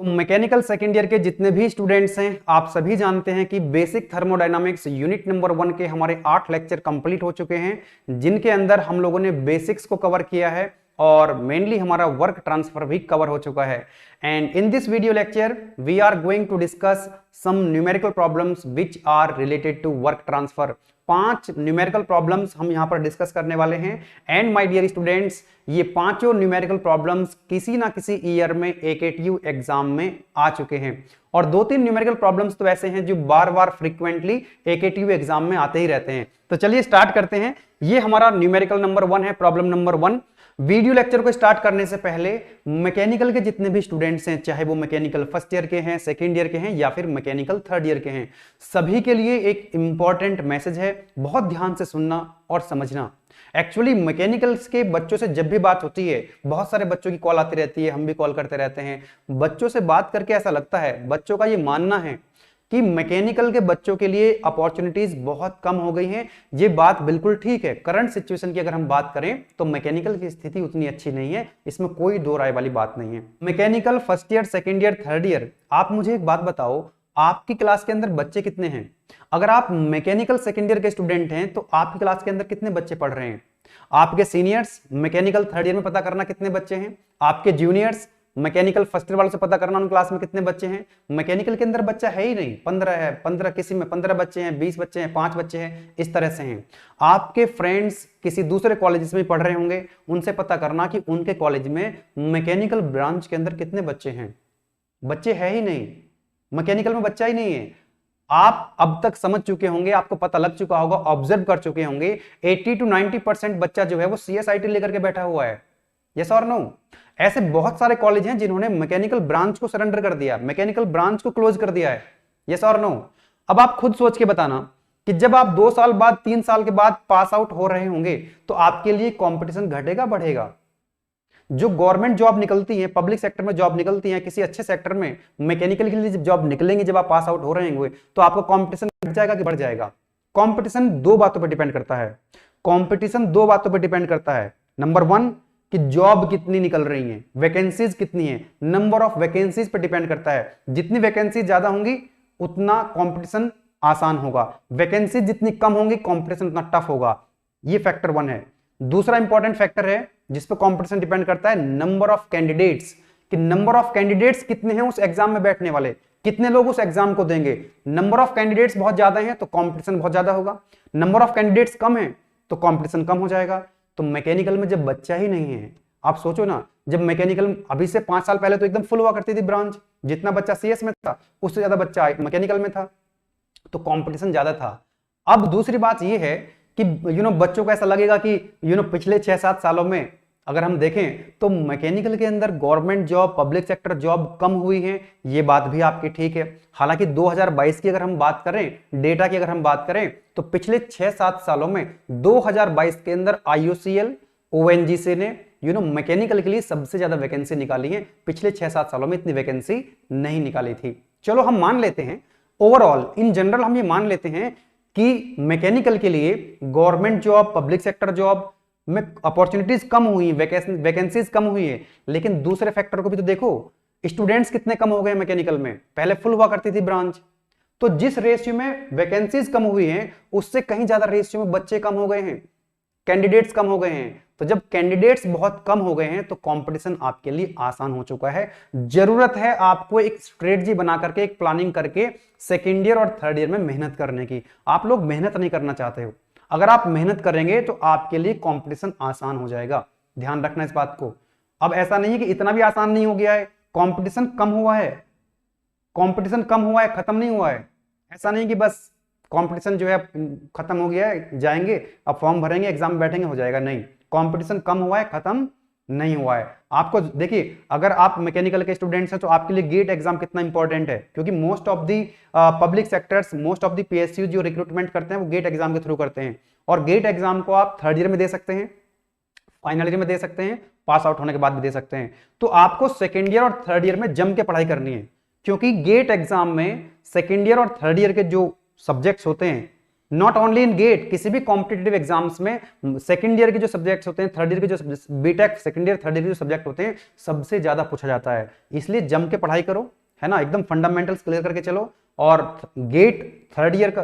तो mechanical second year के जितने भी स्टूडेंट्स हैं, आप सभी जानते हैं कि बेसिक थर्मोडायनामिक्स यूनिट नंबर 1 के हमारे 8 लेक्चर कंप्लीट हो चुके हैं, जिनके अंदर हम लोगों ने बेसिक्स को कवर किया है और मेनली हमारा वर्क ट्रांसफर भी कवर हो चुका है। And in this video lecture we are going to discuss some numerical problems which are related to work transfer. 5 numerical problems हम यहां पर डिस्कस करने वाले हैं। एंड माय डियर स्टूडेंट्स, ये पांचों न्यूमेरिकल प्रॉब्लम्स किसी ना किसी ईयर में एकेटीयू एग्जाम में आ चुके हैं और 2-3 न्यूमेरिकल प्रॉब्लम्स तो ऐसे हैं जो बार बार फ्रीक्वेंटली एकेटीयू एग्जाम में आते ही रहते हैं। तो चलिए स्टार्ट करते हैं। ये हमारा न्यूमेरिकल नंबर 1 है, प्रॉब्लम नंबर 1। वीडियो लेक्चर को स्टार्ट करने से पहले मैकेनिकल के जितने भी स्टूडेंट्स हैं, चाहे वो मैकेनिकल फर्स्ट ईयर के हैं, सेकेंड ईयर के हैं या फिर मैकेनिकल थर्ड ईयर के हैं, सभी के लिए एक इंपॉर्टेंट मैसेज है, बहुत ध्यान से सुनना और समझना। एक्चुअली मैकेनिकल्स के बच्चों से जब भी बात होती है, बहुत सारे बच्चों की कॉल आती रहती है, हम भी कॉल करते रहते हैं। बच्चों से बात करके ऐसा लगता है, बच्चों का ये मानना है कि मैकेनिकल के बच्चों के लिए अपॉर्चुनिटीज बहुत कम हो गई हैं। ये बात बिल्कुल ठीक है। करंट सिचुएशन की अगर हम बात करें तो मैकेनिकल की स्थिति उतनी अच्छी नहीं है, इसमें कोई दो राय वाली बात नहीं है। Mechanical first year, second year, third year, आप मुझे एक बात बताओ, आपकी क्लास के अंदर बच्चे कितने हैं? अगर आप मैकेनिकल सेकेंड ईयर के स्टूडेंट हैं तो आपकी क्लास के अंदर कितने बच्चे पढ़ रहे हैं? आपके सीनियर्स मैकेनिकल थर्ड ईयर में पता करना कितने बच्चे हैं। आपके जूनियर्स मैकेनिकल फर्स्ट ईयर वालों से पता करना उन क्लास में कितने बच्चे हैं। मैकेनिकल के अंदर बच्चा है ही नहीं, 15 है, 15 किसी में 15 बच्चे हैं, 20 बच्चे हैं, 5 बच्चे हैं, इस तरह से हैं। आपके फ्रेंड्स किसी दूसरे कॉलेज में पढ़ रहे होंगे, उनसे पता करना कि उनके कॉलेज में मैकेनिकल ब्रांच के अंदर कितने बच्चे हैं। बच्चे है ही नहीं, मैकेनिकल में बच्चा ही नहीं है। आप अब तक समझ चुके होंगे, आपको पता लग चुका होगा, ऑब्जर्व कर चुके होंगे, 80 to 90% बच्चा जो है वो CSIT लेकर के बैठा हुआ है। यस और नो? ऐसे बहुत सारे कॉलेज हैं जिन्होंने मैकेनिकल ब्रांच को सरेंडर कर दिया, मैकेनिकल ब्रांच को क्लोज कर दिया है। यस और नो? अब आप खुद सोच के बताना कि जब आप 2 साल बाद, 3 साल के बाद पास आउट हो रहे होंगे तो आपके लिए कंपटीशन घटेगा बढ़ेगा? जो गवर्नमेंट जॉब निकलती है, पब्लिक सेक्टर में जॉब निकलती है, किसी अच्छे सेक्टर में मैकेनिकल के लिए जॉब निकलेंगे, जब आप पास आउट हो रहे होंगे तो आपका कंपटीशन घट जाएगा कि बढ़ जाएगा? कंपटीशन 2 बातों पर डिपेंड करता है। कंपटीशन 2 बातों पर डिपेंड करता है। नंबर 1 कि जॉब कितनी निकल रही है, वैकेंसीज कितनी है, नंबर ऑफ वैकेंसीज पर डिपेंड करता है। जितनी वैकेंसी ज्यादा होंगी उतना कंपटीशन आसान होगा, वैकेंसी जितनी कम होंगी कंपटीशन उतना टफ होगा। ये फैक्टर 1 है। दूसरा इंपॉर्टेंट फैक्टर है जिस पर कंपटीशन डिपेंड करता है, नंबर ऑफ कैंडिडेट्स, कि नंबर ऑफ कैंडिडेट्स कितने हैं उस एग्जाम में बैठने वाले, कितने लोग उस एग्जाम को देंगे। नंबर ऑफ कैंडिडेट्स बहुत ज्यादा हैं तो कंपटीशन बहुत ज्यादा होगा, नंबर ऑफ कैंडिडेट्स कम है तो कंपटीशन कम हो जाएगा। तो मैकेनिकल में जब बच्चा ही नहीं है, आप सोचो ना, जब मैकेनिकल अभी से 5 साल पहले तो एकदम फुल हुआ करती थी ब्रांच, जितना बच्चा CS में था उससे ज्यादा बच्चा मैकेनिकल में था, तो कंपटीशन ज्यादा था। अब दूसरी बात यह है कि बच्चों को ऐसा लगेगा कि पिछले 6-7 सालों में अगर हम देखें तो मैकेनिकल के अंदर government job, public sector job कम हुई है। ये बात भी आपकी ठीक है। हालांकि 2022 की अगर हम बात करें, डेटा की अगर हम बात करें, तो पिछले 6-7 सालों में 2022 के अंदर IOCL, ONGC ने मैकेनिकल के लिए सबसे ज्यादा वैकेंसी निकाली है। पिछले 6-7 सालों में इतनी वैकेंसी नहीं निकाली थी। चलो हम मान लेते हैं, ओवरऑल इन जनरल हम ये मान लेते हैं कि मैकेनिकल के लिए government job, public sector job में अपॉर्चुनिटीज कम हुई, वैकेंसीज कम हुई है। लेकिन दूसरे फैक्टर को भी तो देखो, स्टूडेंट्स कितने कम हो गए मैकेनिकल में। पहले फुल हुआ करती थी ब्रांच, तो जिस रेशियो में वैकेंसीज कम हुई हैं उससे कहीं ज्यादा रेशियो में बच्चे कम हो गए हैं, कैंडिडेट्स कम हो गए हैं। तो जब कैंडिडेट्स बहुत कम हो गए हैं तो कंपटीशन आपके लिए आसान हो चुका है। जरूरत है आपको एक स्ट्रेटजी बना करके, एक प्लानिंग करके सेकेंड ईयर और थर्ड ईयर में मेहनत करने की। आप लोग मेहनत नहीं करना चाहते हो, अगर आप मेहनत करेंगे तो आपके लिए कंपटीशन आसान हो जाएगा। ध्यान रखना इस बात को। अब ऐसा नहीं है कि इतना भी आसान नहीं हो गया है, कंपटीशन कम हुआ है, कंपटीशन कम हुआ है, खत्म नहीं हुआ है। ऐसा नहीं कि बस कंपटीशन जो है खत्म हो गया है, जाएंगे अब फॉर्म भरेंगे, एग्जाम में बैठेंगे, हो जाएगा। नहीं, कंपटीशन कम हुआ है, खत्म नहीं हुआ है। आपको देखिए, अगर आप मैकेनिकल के स्टूडेंट्स हैं तो आपके लिए गेट एग्जाम कितना इंपॉर्टेंट है, क्योंकि most of the public sectors, most of the PSU जो रिक्रूटमेंट करते हैं वो गेट एग्जाम के थ्रू करते हैं। और गेट एग्जाम को आप थर्ड ईयर में दे सकते हैं, फाइनल ईयर में दे सकते हैं, पास आउट होने के बाद भी दे सकते हैं। तो आपको सेकेंड ईयर और थर्ड ईयर में जम के पढ़ाई करनी है, क्योंकि गेट एग्जाम में सेकेंड ईयर और थर्ड ईयर के जो सब्जेक्ट्स होते हैं नॉट ओनली इन गेट, किसी भी कॉम्पिटिटिव एग्जाम्स में सेकंड ईयर के जो सब्जेक्ट्स होते हैं, थर्ड ईयर के जो BTech second year third year के जो सब्जेक्ट होते हैं, सबसे ज्यादा पूछा जाता है। इसलिए जम के पढ़ाई करो, है ना, एकदम फंडामेंटल्स क्लियर करके चलो, और गेट थर्ड ईयर का,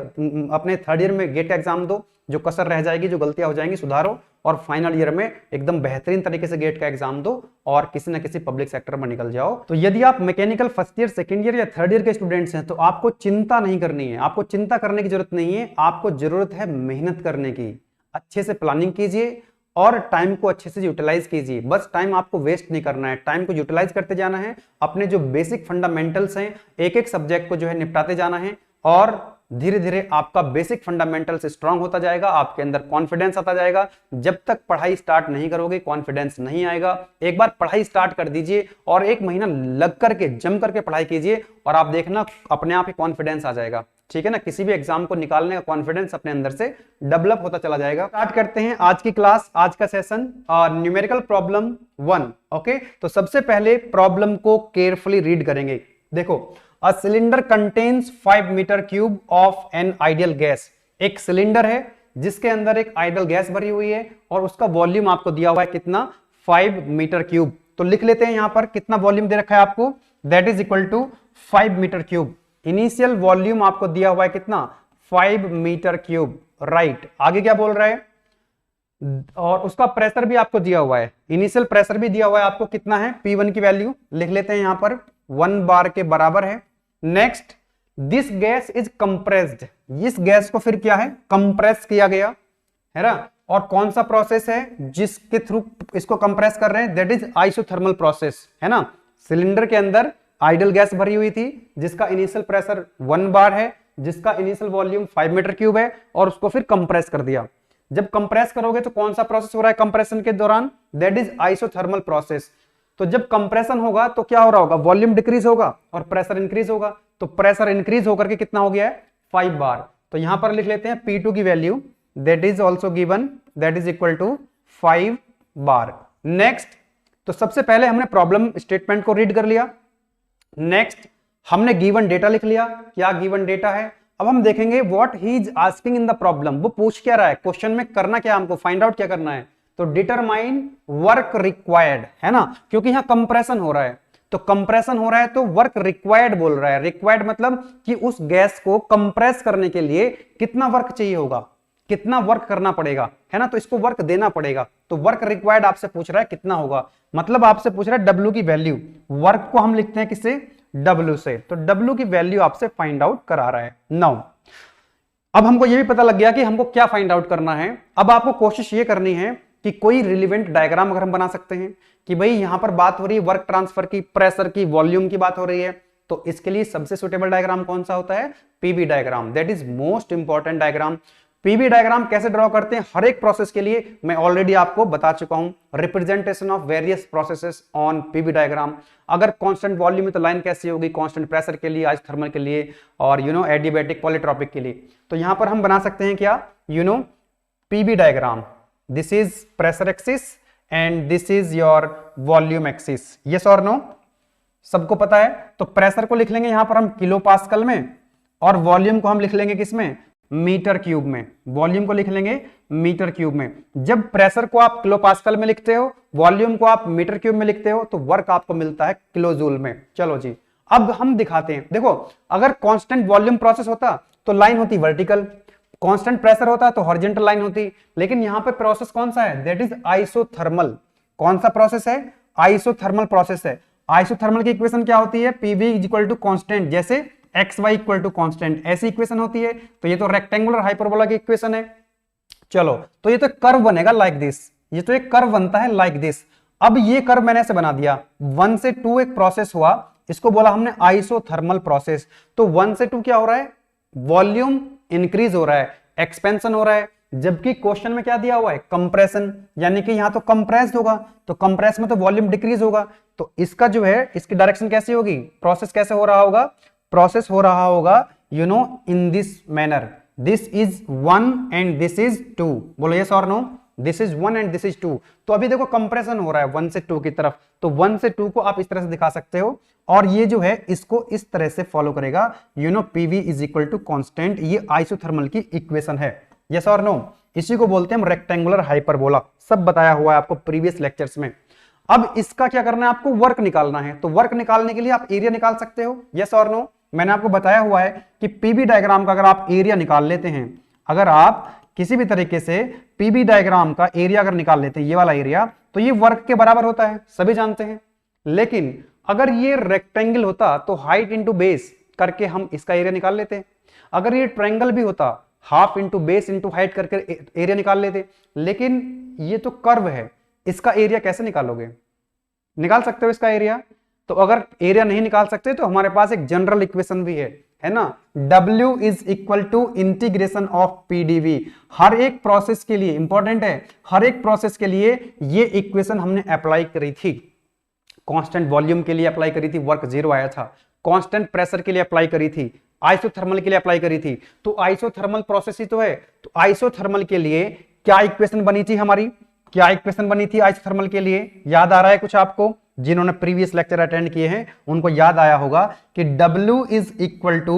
अपने थर्ड ईयर में गेट का एग्जाम दो, जो कसर रह जाएगी, जो गलतियां हो जाएंगी सुधारो, और फाइनल ईयर में एकदम बेहतरीन तरीके से गेट का एग्जाम दो और किसी ना किसी पब्लिक सेक्टर में निकल जाओ। तो यदि आप mechanical first year second year या थर्ड ईयर के स्टूडेंट्स हैं तो आपको चिंता नहीं करनी है, आपको चिंता करने की जरूरत नहीं है, आपको जरूरत है मेहनत करने की। अच्छे से प्लानिंग कीजिए और टाइम को अच्छे से यूटिलाइज कीजिए। बस टाइम आपको वेस्ट नहीं करना है, टाइम को यूटिलाइज करते जाना है, अपने जो बेसिक फंडामेंटल्स हैं एक एक सब्जेक्ट को जो है निपटाते जाना है, और धीरे धीरे आपका बेसिक फंडामेंटल्स स्ट्रांग होता जाएगा, आपके अंदर कॉन्फिडेंस आता जाएगा। जब तक पढ़ाई स्टार्ट नहीं करोगे कॉन्फिडेंस नहीं आएगा। एक बार पढ़ाई स्टार्ट कर दीजिए और एक महीना लग करके जम करके पढ़ाई कीजिए और आप देखना अपने आप ही कॉन्फिडेंस आ जाएगा, ठीक है ना। किसी भी एग्जाम को निकालने का कॉन्फिडेंस अपने अंदर से डेवलप होता चला जाएगा। स्टार्ट करते हैं आज की क्लास, आज का सेशन, न्यूमेरिकल प्रॉब्लम 1। ओके, तो सबसे पहले प्रॉब्लम को केयरफुली रीड करेंगे। देखो, A cylinder contains 5 metre cube of an ideal gas. एक सिलेंडर है जिसके अंदर एक आइडियल गैस भरी हुई है और उसका वॉल्यूम आपको दिया हुआ है कितना, 5 मीटर क्यूब। तो लिख लेते हैं यहां पर कितना वॉल्यूम दे रखा है आपको, that is equal to 5 metre cube. Initial volume आपको दिया हुआ है कितना, 5 मीटर क्यूब, राइट। आगे क्या बोल रहा है, और उसका प्रेशर भी आपको दिया हुआ है, इनिशियल प्रेशर भी दिया हुआ है आपको कितना है, P1 की वैल्यू लिख लेते हैं यहां पर 1 बार के बराबर है। Next, this gas is compressed, इस गैस को फिर क्या है, कंप्रेस किया गया है ना। और कौन सा प्रोसेस है जिसके थ्रू इसको कंप्रेस कर रहे हैं, दैट इज आइसोथर्मल प्रोसेस, है ना। सिलेंडर के अंदर आइडियल गैस भरी हुई थी जिसका इनिशियल प्रेशर 1 बार है, जिसका इनिशियल वॉल्यूम 5 मीटर क्यूब है, और उसको फिर कंप्रेस कर दिया। जब कंप्रेस करोगे तो कौन सा प्रोसेस हो रहा है कंप्रेशन के दौरान, दैट इज आइसोथर्मल प्रोसेस। तो जब कंप्रेशन होगा तो क्या हो रहा होगा, वॉल्यूम डिक्रीज होगा और प्रेशर इंक्रीज होगा। तो प्रेशर इंक्रीज होकर के कितना हो गया है, 5 बार। तो यहां पर लिख लेते हैं P2 की value, that is also given, that is equal to 5 bar. Next, तो सबसे पहले हमने प्रॉब्लम स्टेटमेंट को रीड कर लिया। नेक्स्ट, हमने गिवन डेटा लिख लिया, क्या गिवन डेटा है। अब हम देखेंगे what he is asking in the problem, वो पूछ क्या रहा है, क्वेश्चन में करना क्या, हमको फाइंड आउट क्या करना है। तो डिटरमाइन वर्क रिक्वायर्ड, है ना, क्योंकि यहां कंप्रेशन हो रहा है, तो कंप्रेशन हो रहा है तो वर्क रिक्वायर्ड बोल रहा है। रिक्वायर्ड मतलब कि उस गैस को कंप्रेस करने के लिए कितना वर्क चाहिए होगा, कितना वर्क करना पड़ेगा, है ना, तो इसको वर्क देना पड़ेगा। तो वर्क रिक्वायर्ड आपसे पूछ रहा है कितना होगा, मतलब आपसे पूछ रहा है W की वैल्यू। वर्क को हम लिखते हैं किससे, W से, तो W की वैल्यू आपसे फाइंड आउट करा रहा है। नाउ अब हमको यह भी पता लग गया कि हमको क्या फाइंड आउट करना है। अब आपको कोशिश ये करनी है कि कोई रिलेवेंट डायग्राम अगर हम बना सकते हैं कि भाई यहां पर बात हो रही है वर्क ट्रांसफर की, प्रेशर की, वॉल्यूम की बात हो रही है, तो इसके लिए सबसे सुटेबल डायग्राम कौन सा होता है, PV diagram, that is most important diagram. PV diagram कैसे ड्रॉ करते हैं, हर एक प्रोसेस के लिए मैं ऑलरेडी आपको बता चुका हूं, representation of various processes on PV diagram. अगर कांस्टेंट वॉल्यूम है तो लाइन कैसी होगी, कांस्टेंट प्रेशर के लिए, आइसोथर्मल के लिए, और एडियाबैटिक पॉलीट्रॉपिक के लिए। तो यहां पर हम बना सकते हैं क्या, PV diagram, this is pressure axis and this is your volume axis, yes और नो, सबको पता है। तो प्रेशर को लिख लेंगे यहां पर हम किलो पास्कल में, और वॉल्यूम को हम लिख लेंगे किसमें, मीटर क्यूब में। वॉल्यूम को लिख लेंगे मीटर क्यूब में। जब प्रेशर को आप किलो पास्कल में लिखते हो, वॉल्यूम को आप मीटर क्यूब में लिखते हो, तो वर्क आपको मिलता है किलो जूल में। चलो जी, अब हम दिखाते हैं। देखो, अगर कांस्टेंट वॉल्यूम प्रोसेस होता तो लाइन होती वर्टिकल, कांस्टेंट प्रेशर होता तो हॉरिजॉन्टल लाइन होती, लेकिन यहां पे प्रोसेस कौन सा है, दैट इज आइसोथर्मल। कौन सा प्रोसेस है, आइसोथर्मल प्रोसेस है। आइसोथर्मल की इक्वेशन क्या होती है, PV is equal to constant, जैसे X Y equal to constant, ऐसी इक्वेशन होती है। तो ये तो रेक्टेंगुलर हाइपरबोला की इक्वेशन है। चलो, तो ये तो कर्व बनेगा लाइक दिस, ये तो एक कर्व बनता है लाइक दिस। अब ये कर्व मैंने ऐसे बना दिया, 1 से 2 एक प्रोसेस हुआ, इसको बोला हमने आइसोथर्मल प्रोसेस। तो 1 से 2 क्या हो रहा है, वॉल्यूम इंक्रीज हो रहा है, एक्सपेंशन हो रहा है, जबकि क्वेश्चन में क्या दिया हुआ है, कंप्रेशन, यानी कि यहां तो कंप्रेस्ड होगा, तो कंप्रेस में तो वॉल्यूम डिक्रीज होगा। तो इसका जो है, इसकी डायरेक्शन कैसी होगी, प्रोसेस कैसे हो रहा होगा, प्रोसेस हो रहा होगा in this manner, this is 1 and this is 2। बोलो यस और no, this is 1 and this is 2। तो अभी देखो कंप्रेशन हो रहा है 1 से 2 की तरफ, तो 1 से 2 को आप इस तरह से दिखा सकते हो, और ये जो है इसको इस तरह से फॉलो करेगा, PV is equal to constant. ये आइसोथर्मल की इक्वेशन है, यस और नो। इसी को बोलते हैं हम रेक्टेंगुलर हाइपरबोला, सब बताया हुआ है आपको प्रीवियस लेक्चर्स में। अब इसका क्या करना है, आपको वर्क निकालना है। तो वर्क निकालने के लिए आप एरिया निकाल सकते हो, यस और नो। मैंने आपको बताया हुआ है कि पीबी डायग्राम का अगर आप एरिया निकाल लेते हैं, अगर आप किसी भी तरीके से पीबी डायग्राम का एरिया अगर निकाल लेते हैं, ये वाला एरिया, तो ये वर्क के बराबर होता है, सभी जानते हैं। लेकिन अगर ये रेक्टेंगल होता तो हाइट इंटू बेस करके हम इसका एरिया निकाल लेते। अगर ये ट्रायंगल भी होता, half into base into height करके एरिया निकाल लेते। लेकिन ये तो कर्व है, इसका एरिया कैसे निकालोगे? निकाल सकते हो इसका एरिया? तो अगर एरिया नहीं निकाल सकते तो हमारे पास एक जनरल इक्वेशन भी है ना, W is equal to integration of PdV। हर एक प्रोसेस के लिए इंपॉर्टेंट है, हर एक प्रोसेस के लिए ये इक्वेशन हमने अप्लाई करी थी। कांस्टेंट वॉल्यूम के लिए अप्लाई करी थी, वर्क 0 आया था। कांस्टेंट प्रेशर के लिए अप्लाई करी थी, आइसोथर्मल के लिए अप्लाई करी थी। तो आइसोथर्मल प्रोसेस ही तो है। तो आइसोथर्मल के लिए क्या इक्वेशन बनी थी हमारी, क्या इक्वेशन बनी थी आइसोथर्मल के लिए? याद आ रहा है कुछ आपको? जिन्होंने प्रीवियस लेक्चर अटेंड किए हैं उनको याद आया होगा कि W is equal to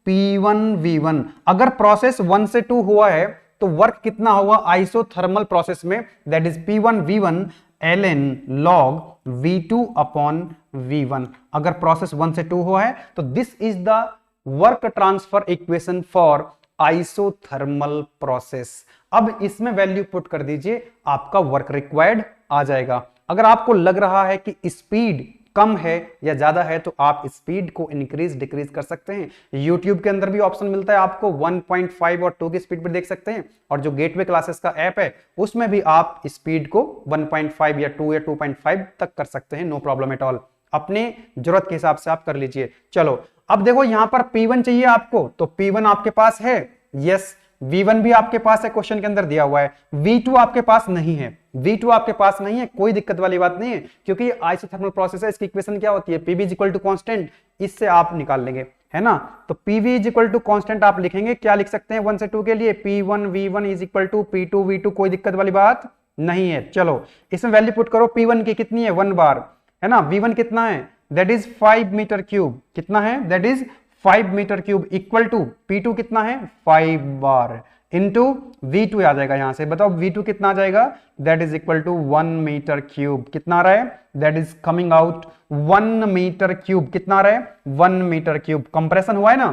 P1V1। अगर प्रोसेस 1 से 2 हुआ है तो वर्क कितना होगा आइसोथर्मल प्रोसेस में? That is P1V1 ln log V2 upon V1। अगर प्रोसेस 1 से 2 हुआ है तो this is the work transfer equation for isothermal process. अब इसमें वैल्यू पुट कर दीजिए, आपका वर्क रिक्वायर्ड आ जाएगा। अगर आपको लग रहा है कि स्पीड कम है या ज्यादा है तो आप स्पीड को इंक्रीज डिक्रीज कर सकते हैं। YouTube के अंदर भी ऑप्शन मिलता है आपको, 1.5 और 2 की स्पीड पर देख सकते हैं। और जो गेटवे क्लासेस का ऐप है उसमें भी आप स्पीड को 1.5 या 2 या 2.5 तक कर सकते हैं, नो प्रॉब्लम एट ऑल। अपने जरूरत के हिसाब से आप कर लीजिए। चलो अब देखो यहां पर P1 चाहिए आपको, तो P1 आपके पास है, यस। V1 भी आपके पास है, क्वेश्चन के अंदर दिया हुआ है। V2 आपके पास नहीं है, V2 आपके पास नहीं है, कोई दिक्कत वाली बात नहीं है, क्योंकि ये आइसोथर्मल प्रोसेस है। इसकी इक्वेशन क्या होती है? PV is equal to constant, इससे आप निकाल लेंगे, है ना। तो PV is equal to constant आप लिखेंगे, क्या लिख सकते हैं 1 से 2 के लिए? P1V1 is equal to P2V2, कोई दिक्कत वाली बात नहीं है। चलो इसमें वैल्यू पुट करो। P1 की कितनी है? 1 बार, है ना। V1 कितना है? That is 5 metre cube. कितना है? That is 5 metre cube equal to P2 कितना है? 5 बार इंटू V2 आ जाएगा यहां से। बताओ V2 कितना आ जाएगा? That is equal to 1 metre cube. कितना आ रहा है? That is coming out 1 metre cube. कितना आ रहा है? 1 मीटर क्यूब। कंप्रेशन हुआ है ना।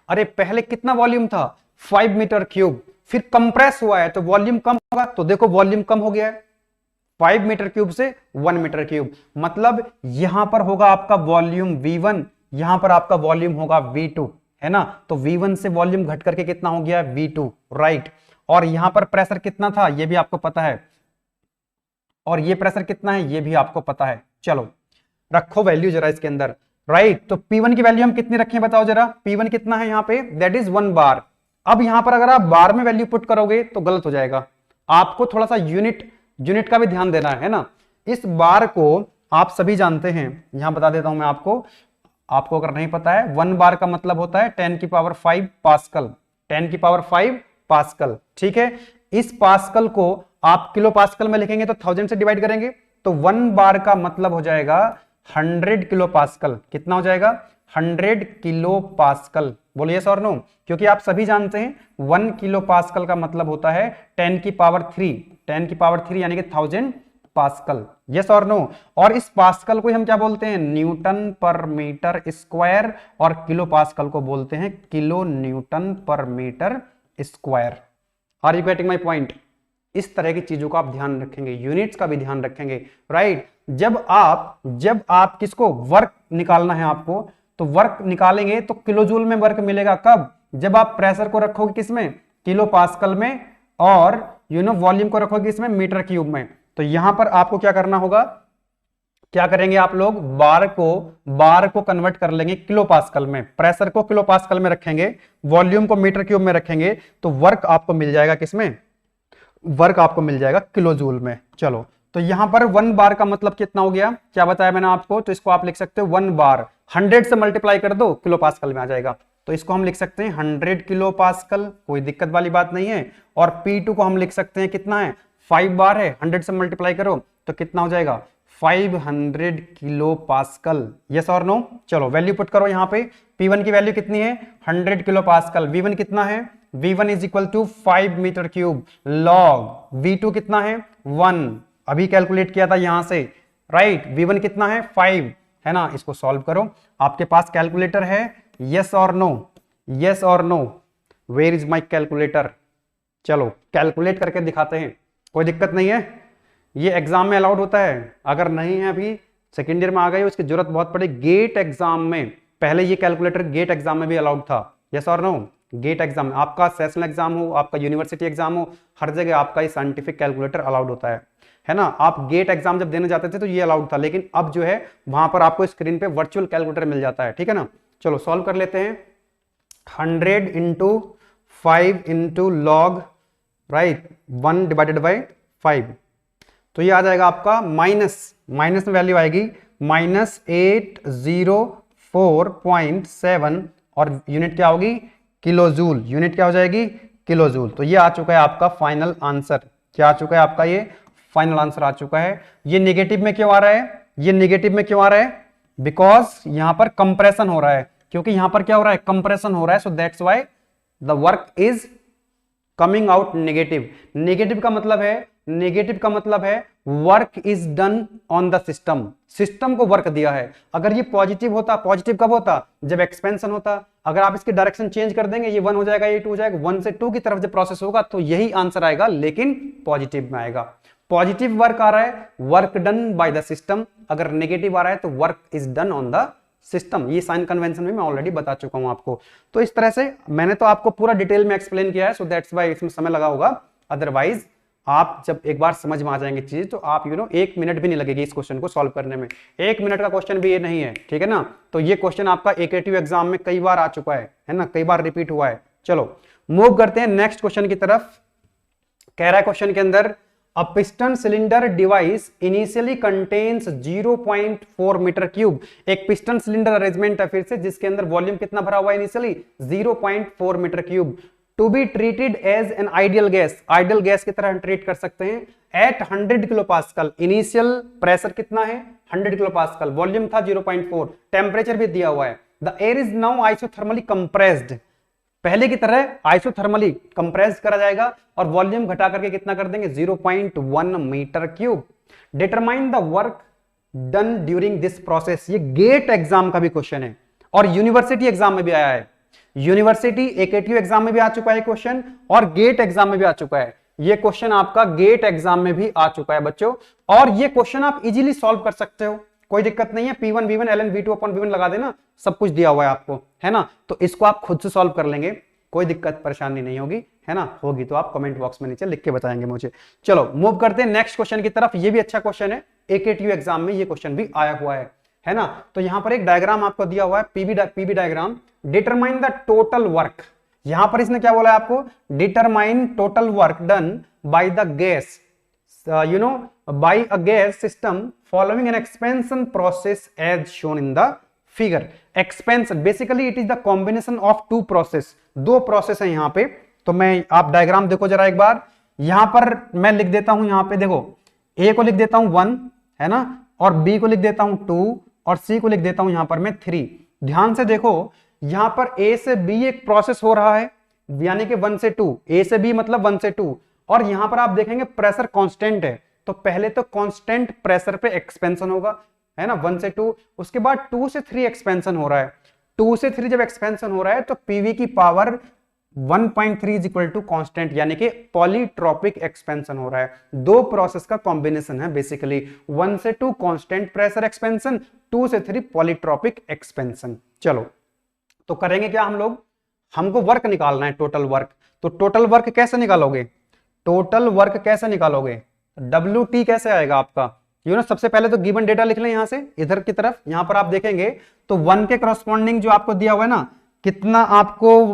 अरे पहले कितना वॉल्यूम था? 5 मीटर क्यूब, फिर कंप्रेस हुआ है तो वॉल्यूम कम होगा। तो देखो वॉल्यूम कम हो गया है 5 मीटर क्यूब से 1 मीटर क्यूब। मतलब यहां पर होगा आपका वॉल्यूम V1, यहां पर आपका वॉल्यूम होगा V2, है ना। तो V1 से वॉल्यूम घट करके कितना हो गया? V2, right. और यहां पर प्रेशर कितना था ये भी आपको पता है, और ये प्रेशर कितना है ये भी आपको पता है। चलो रखो वैल्यू जरा इसके अंदर, राइट। तो P1 की वैल्यू हम कितनी रखें बताओ जरा? P1 कितना है यहाँ पे? दैट इज 1 बार। अब यहां पर अगर आप बार में वैल्यू पुट करोगे तो गलत हो जाएगा, आपको थोड़ा सा यूनिट का भी ध्यान देना है ना। इस बार को आप सभी जानते हैं, यहां बता देता हूं मैं आपको अगर नहीं पता है, 1 बार का मतलब होता है 10 की पावर 5 पास्कल। 10 की पावर 5 पास्कल, ठीक है। इस पास्कल को आप किलो पास्कल में लिखेंगे तो 1000 से डिवाइड करेंगे तो 1 बार का मतलब हो जाएगा 100 किलो पास्कल। कितना हो जाएगा? 100 किलो पास्कल। बोलिए यस और नो, क्योंकि आप सभी जानते हैं 1 किलो पास्कल का मतलब होता है 10 की पावर 3, 10 की पावर 3 यानी कि 1000 पास्कल। यस और नो। और इस पास्कल को हम क्या बोलते हैं? न्यूटन पर मीटर स्क्वायर। और किलो पास्कल को बोलते हैं किलो न्यूटन पर metre square. Are you getting my point? इस तरह की चीजों का आप ध्यान रखेंगे, यूनिट्स का भी ध्यान रखेंगे, राइट। जब आप किसको वर्क निकालना है आपको, तो वर्क निकालेंगे तो किलो जूल में वर्क मिलेगा। कब? जब आप प्रेशर को रखोगे किसमें? किलो पास्कल में, और वॉल्यूम को रखोगे इसमें मीटर क्यूब में। तो यहां पर आपको क्या करना होगा? क्या करेंगे आप लोग? बार को कन्वर्ट कर लेंगे किलो पास्कल में, प्रेशर को किलो पास्कल में रखेंगे, वॉल्यूम को मीटर क्यूब में रखेंगे, तो वर्क आपको मिल जाएगा किसमें? वर्क आपको मिल जाएगा किलो जूल में। चलो तो यहां पर 1 बार का मतलब कितना हो गया? क्या बताया मैंने आपको? तो इसको आप लिख सकते हो 1 बार 100 से मल्टीप्लाई कर दो, किलो पास्कल में आ जाएगा। तो इसको हम लिख सकते हैं 100 किलो पास्कल, कोई दिक्कत वाली बात नहीं है। और P2 को हम लिख सकते हैं कितना है, 5 बार है, 100 से मल्टीप्लाई करो तो कितना हो जाएगा 500 किलो पास्कल। यस और नो? चलो वैल्यू पुट करो यहाँ पे। P1 की वैल्यू कितनी है 100 किलो पास्कल, V1 कितना है, V1 is equal to 5 metre cube log V2 कितना है 1, अभी कैलकुलेट किया था यहां से, राइट। V1 कितना है 5 है ना। इसको सॉल्व करो, आपके पास कैलकुलेटर है, यस और नो, यस और no, where is my calculator. चलो कैलकुलेट करके दिखाते हैं, कोई दिक्कत नहीं है, ये एग्जाम में अलाउड होता है। अगर नहीं है अभी सेकेंड ईयर में आ गए, उसकी जरूरत बहुत पड़ेगी गेट एग्जाम में। पहले ये कैलकुलेटर गेट एग्जाम में भी अलाउड था, यस और नो। गेट एग्जाम, आपका सेशनल एग्जाम हो, आपका यूनिवर्सिटी एग्जाम हो, हर जगह आपका ये साइंटिफिक कैलकुलेटर अलाउड होता है ना। आप गेट एग्जाम जब देने जाते थे तो ये अलाउड था, लेकिन अब जो है वहां पर आपको स्क्रीन पे वर्चुअल कैलकुलेटर मिल जाता है, ठीक है ना। चलो सॉल्व कर लेते हैं। 100 into 5 into log, right, 1 divided by 5, तो ये आ जाएगा आपका माइनस में वैल्यू आएगी -804.7 और यूनिट क्या होगी किलो जूल, यूनिट क्या हो जाएगी किलो जूल। तो ये आ चुका है आपका फाइनल आंसर। क्या आ चुका है आपका, ये फाइनल आंसर आ चुका है। ये नेगेटिव में क्यों आ रहा है, ये नेगेटिव में क्यों आ रहा है, बिकॉज यहां पर कंप्रेशन हो रहा है, क्योंकि यहां पर क्या हो रहा है कंप्रेशन हो रहा है, so that's why the work is coming out negative. Negative का मतलब है work is done on the system, system को वर्क दिया है। अगर ये पॉजिटिव होता, पॉजिटिव कब होता जब एक्सपेंशन होता। अगर आप इसकी डायरेक्शन चेंज कर देंगे, ये 1 हो जाएगा, ये 2 हो जाएगा, 1 से 2 की तरफ जब प्रोसेस होगा तो यही आंसर आएगा, लेकिन पॉजिटिव में आएगा। पॉजिटिव वर्क आ रहा है, work done by the system. अगर नेगेटिव आ रहा है तो work is done on the system. ये साइन कन्वेंशन में मैं ऑलरेडी बता चुका हूं आपको। तो इस तरह से मैंने तो आपको पूरा डिटेल में एक्सप्लेन किया है, सो दैट्स व्हाई इसमें समय लगा होगा। अदरवाइज आप जब एक बार समझ में आ जाएंगे चीज तो आप 1 मिनट भी नहीं लगेगी इस क्वेश्चन को सॉल्व करने में। 1 मिनट का क्वेश्चन भी ये नहीं है, ठीक है ना। तो ये क्वेश्चन आपका एकेटिव एग्जाम में कई बार आ चुका है ना, कई बार रिपीट हुआ है। चलो मूव करते हैं नेक्स्ट क्वेश्चन की तरफ। कह रहा है क्वेश्चन के अंदर, A piston cylinder device initially contains 0.4 metre cube. एक पिस्टन सिलेंडर अरेंजमेंट है फिर से, जिसके अंदर वॉल्यूम कितना भरा हुआ है initially 0.4 metre cube. To be treated as an ideal gas, ideal gas की तरह हम ट्रीट कर सकते हैं। At 100 kilo pascal, initial pressure कितना है 100 किलो पास्कल, वॉल्यूम था 0.4, टेम्परेचर भी दिया हुआ है। The air is now isothermally compressed, पहले की तरह आइसोथर्मली कंप्रेस करा जाएगा और वॉल्यूम घटा करके कितना कर देंगे 0.1 metre cube. Determine the work done during this process. ये गेट एग्जाम का भी क्वेश्चन है और यूनिवर्सिटी एग्जाम में भी आया है। यूनिवर्सिटी एकेटीयू एग्जाम में भी आ चुका है क्वेश्चन और गेट एग्जाम में भी आ चुका है। ये क्वेश्चन आपका गेट एग्जाम में भी आ चुका है बच्चों, और ये क्वेश्चन आप इजीली सॉल्व कर सकते हो, कोई दिक्कत नहीं है। P1 V1 ln V2 upon V1 लगा देना, सब कुछ दिया हुआ है आपको, है ना। तो इसको आप खुद से सॉल्व कर लेंगे, कोई दिक्कत परेशानी नहीं होगी, है ना। होगी तो आप कमेंट बॉक्स में नीचे लिख के बताएंगे मुझे। चलो मूव करते हैं नेक्स्ट क्वेश्चन की तरफ। ये भी अच्छा क्वेश्चन है, एकेटीयू एग्जाम में ये क्वेश्चन भी आया हुआ है ना। तो यहां पर एक डायग्राम आपको दिया हुआ है, PV diagram. Determine the total work, यहां पर इसने क्या बोला है आपको, determine total work done by the gas by a gas system following an expansion process as shown in the figure। expansion basically it is the combination of two process, दो process है यहां पे। तो मैं, आप डायग्राम देखो जरा एक बार, यहां पर मैं लिख देता हूं, यहां पे देखो A को लिख देता हूं 1, है ना, और B को लिख देता हूं 2 और C को लिख देता हूं यहां पर मैं 3। ध्यान से देखो, यहां पर A से B एक प्रोसेस हो रहा है, यानी कि 1 से 2, A से B मतलब 1 से 2, और यहां पर आप देखेंगे प्रेशर कांस्टेंट है, तो पहले तो कांस्टेंट प्रेशर पे एक्सपेंशन होगा, है ना, 1 से 2। उसके बाद 2 से 3 एक्सपेंशन हो रहा है। 2 से 3 जब एक्सपेंशन हो रहा है तो पीवी की power 1.3 is equal to constant, यानी कि पॉलीट्रॉपिक एक्सपेंशन हो रहा है। दो प्रोसेस का कॉम्बिनेशन है बेसिकली, 1 से 2 कांस्टेंट प्रेशर एक्सपेंशन, 2 से 3 पॉलीट्रॉपिक एक्सपेंशन। चलो तो करेंगे क्या हम लोग, हमको वर्क निकालना है, टोटल वर्क। तो टोटल वर्क कैसे निकालोगे, टोटल वर्क कैसे निकालोगे, WT कैसे आएगा आपका, सबसे पहले तो गिवन डेटा लिख लें यहां से इधर की तरफ। यहां पर आप देखेंगे तो 1 के करस्पॉन्डिंग जो आपको दिया हुआ है ना, कितना आपको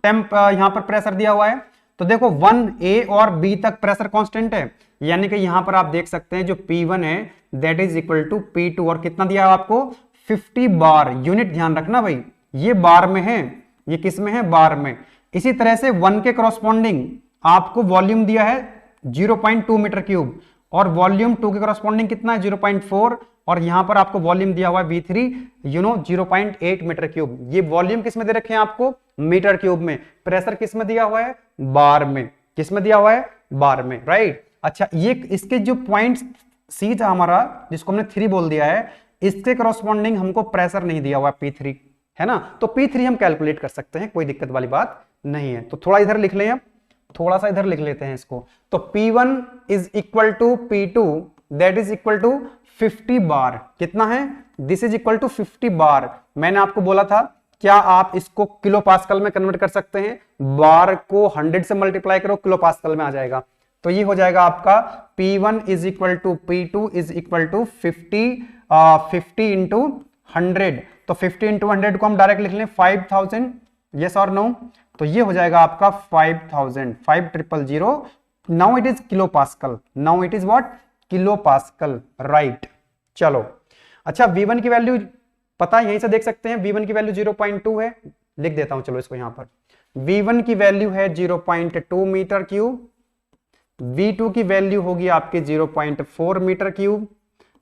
टेम्प यहां पर प्रेशर दिया हुआ है, तो देखो 1A और B तक प्रेशर कांस्टेंट है, यानी कि यहां पर आप देख सकते हैं जो P1 है that is equal to P2, और कितना दिया है आपको 50 बार। यूनिट ध्यान रखना भाई, ये बार में है, ये किस में है, बार में। इसी तरह से 1 के करस्पॉन्डिंग आपको वॉल्यूम दिया है 0.2 मीटर क्यूब, और वॉल्यूम 2 के करस्पॉन्डिंग कितना है 0.4, और यहां पर आपको वॉल्यूम दिया हुआ है V3 0.8 मीटर क्यूब। ये वॉल्यूम किस में दे रखे हैं आपको, मीटर क्यूब में। प्रेशर किस में दिया हुआ है, बार में। किस में दिया हुआ है, बार में, राइट। अच्छा, ये इसके जो पॉइंट सी था हमारा, जिसको हमने 3 बोल दिया है, इसके करस्पॉन्डिंग हमको प्रेशर नहीं दिया हुआ P3, है ना। तो P3 हम कैलकुलेट कर सकते हैं, कोई दिक्कत वाली बात नहीं है। तो थोड़ा इधर लिख लें, अब थोड़ा सा इधर लिख लेते हैं इसको। तो P1 is equal to P2 that is equal to 50 bar. कितना है, this is equal to 50 bar. मैंने आपको बोला था, क्या आप इसको किलो पास्कल में कन्वर्ट कर सकते हैं, बार को 100 से मल्टीप्लाई करो, किलो पास्कल में आ जाएगा। तो ये हो जाएगा आपका P1 is equal to P2 is equal to 50 into 100। तो 50 इंटू 100 को हम डायरेक्ट लिख लें 5000, यस और नो। तो ये हो जाएगा आपका 5000, 5000। Now it is kilo pascal, now it is what, kilo pascal, right. चलो, अच्छा V1 की वैल्यू पता है, यहीं से देख सकते हैं। V1 की वैल्यू 0.2 है, लिख देता हूं चलो इसको यहां पर। V1 की वैल्यू है 0.2 मीटर क्यूब, V2 की वैल्यू होगी आपके 0.4 मीटर क्यूब,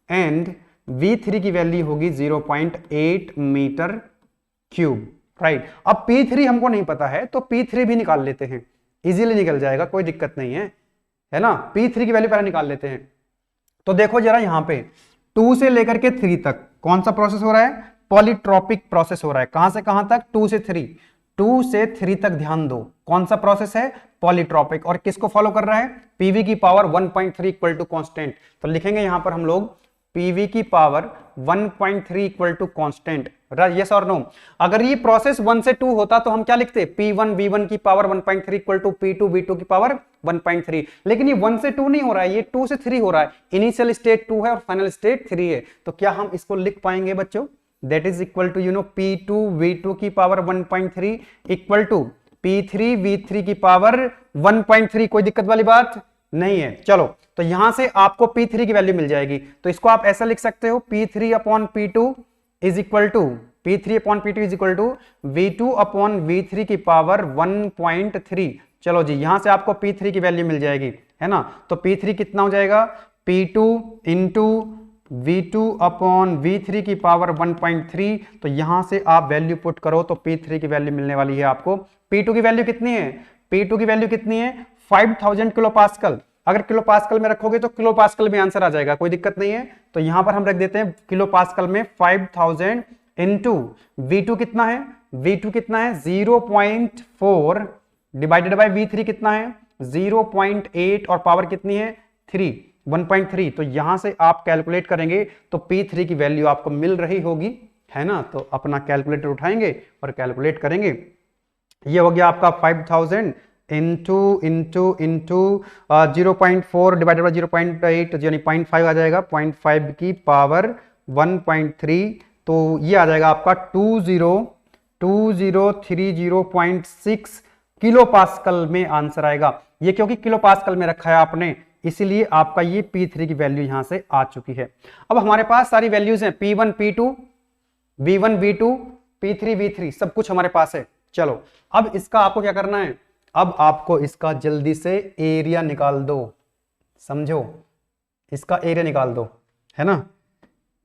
एंड V3 की वैल्यू होगी 0.8 मीटर क्यूब, राइट। अब P3 हमको नहीं पता है, तो P3 भी निकाल लेते हैं, इजीली निकल जाएगा, कोई दिक्कत नहीं है ना। P3 की वैल्यू पहले निकाल लेते हैं। तो देखो जरा यहां पे 2 से लेकर के 3 तक कौन सा प्रोसेस हो रहा है, पॉलीट्रॉपिक प्रोसेस हो रहा है। कहां से कहां तक, 2 से 3, 2 से 3 तक ध्यान दो, कौन सा प्रोसेस है, पॉलीट्रॉपिक। और किसको फॉलो कर रहा है, पीवी की पावर 1.3 इक्वल टू कांस्टेंट। तो लिखेंगे यहां पर हम लोग पीवी की power 1.3 equal to constant, yes और नो। अगर ये प्रोसेस 1 से 2 होता तो हम क्या लिखते, P1 V1 की power 1.3 equal to P2 V2 की पावर 1.3। लेकिन ये 1 से 2 नहीं हो रहा है, ये 2 से 3 हो रहा है। इनिशियल स्टेट 2 है और फाइनल स्टेट 3 है। तो क्या हम इसको लिख पाएंगे बच्चों, that is equal to P2 V2 की power 1.3 equal to P3 V3 की पावर 1.3। कोई दिक्कत वाली बात नहीं है। चलो, तो यहां से आपको P3 की वैल्यू मिल जाएगी। तो इसको आप ऐसा लिख सकते हो, P3 upon P2 is equal to P3 upon P2 is equal to V2 upon V3 की पावर 1.3। चलो जी, यहां से आपको P3 की वैल्यू मिल जाएगी, है ना। तो P3 कितना हो जाएगा, P2 into V2 upon V3 की पावर 1.3। तो यहां से आप वैल्यू पुट करो तो P3 की वैल्यू मिलने वाली है आपको। P2 की वैल्यू कितनी है, P2 की वैल्यू कितनी है, 5000 किलो पास्कल। अगर किलो पास्कल में रखोगे तो किलो पास्कल में आंसर आ जाएगा, कोई दिक्कत नहीं है। तो यहां पर हम रख देते हैं किलो पास्कल में 5000 इंटू V2 कितना है, V2 कितना है 0.4 डिवाइडेड बाय V3 कितना है 0.8 और पावर कितनी है 3, 1.3। तो यहां से आप कैलकुलेट करेंगे तो P3 की वैल्यू आपको मिल रही होगी, है ना। तो अपना कैलकुलेटर उठाएंगे और कैलकुलेट करेंगे। ये हो गया आपका 5000 इंटू 0.4 डिवाइडेड बाय 0.8 यानी 0.5 आ जाएगा, 0.5 की पावर 1.3। तो ये आ जाएगा आपका 2030.6 किलो पास्कल में आंसर आएगा। ये क्योंकि किलो पास्कल में रखा है आपने, इसीलिए आपका ये P3 की वैल्यू यहां से आ चुकी है। अब हमारे पास सारी वैल्यूज हैं, P1 P2 V1 V2 P3 V3 सब कुछ हमारे पास है। चलो, अब इसका आपको क्या करना है, अब आपको इसका जल्दी से एरिया निकाल दो, समझो, इसका एरिया निकाल दो, है ना।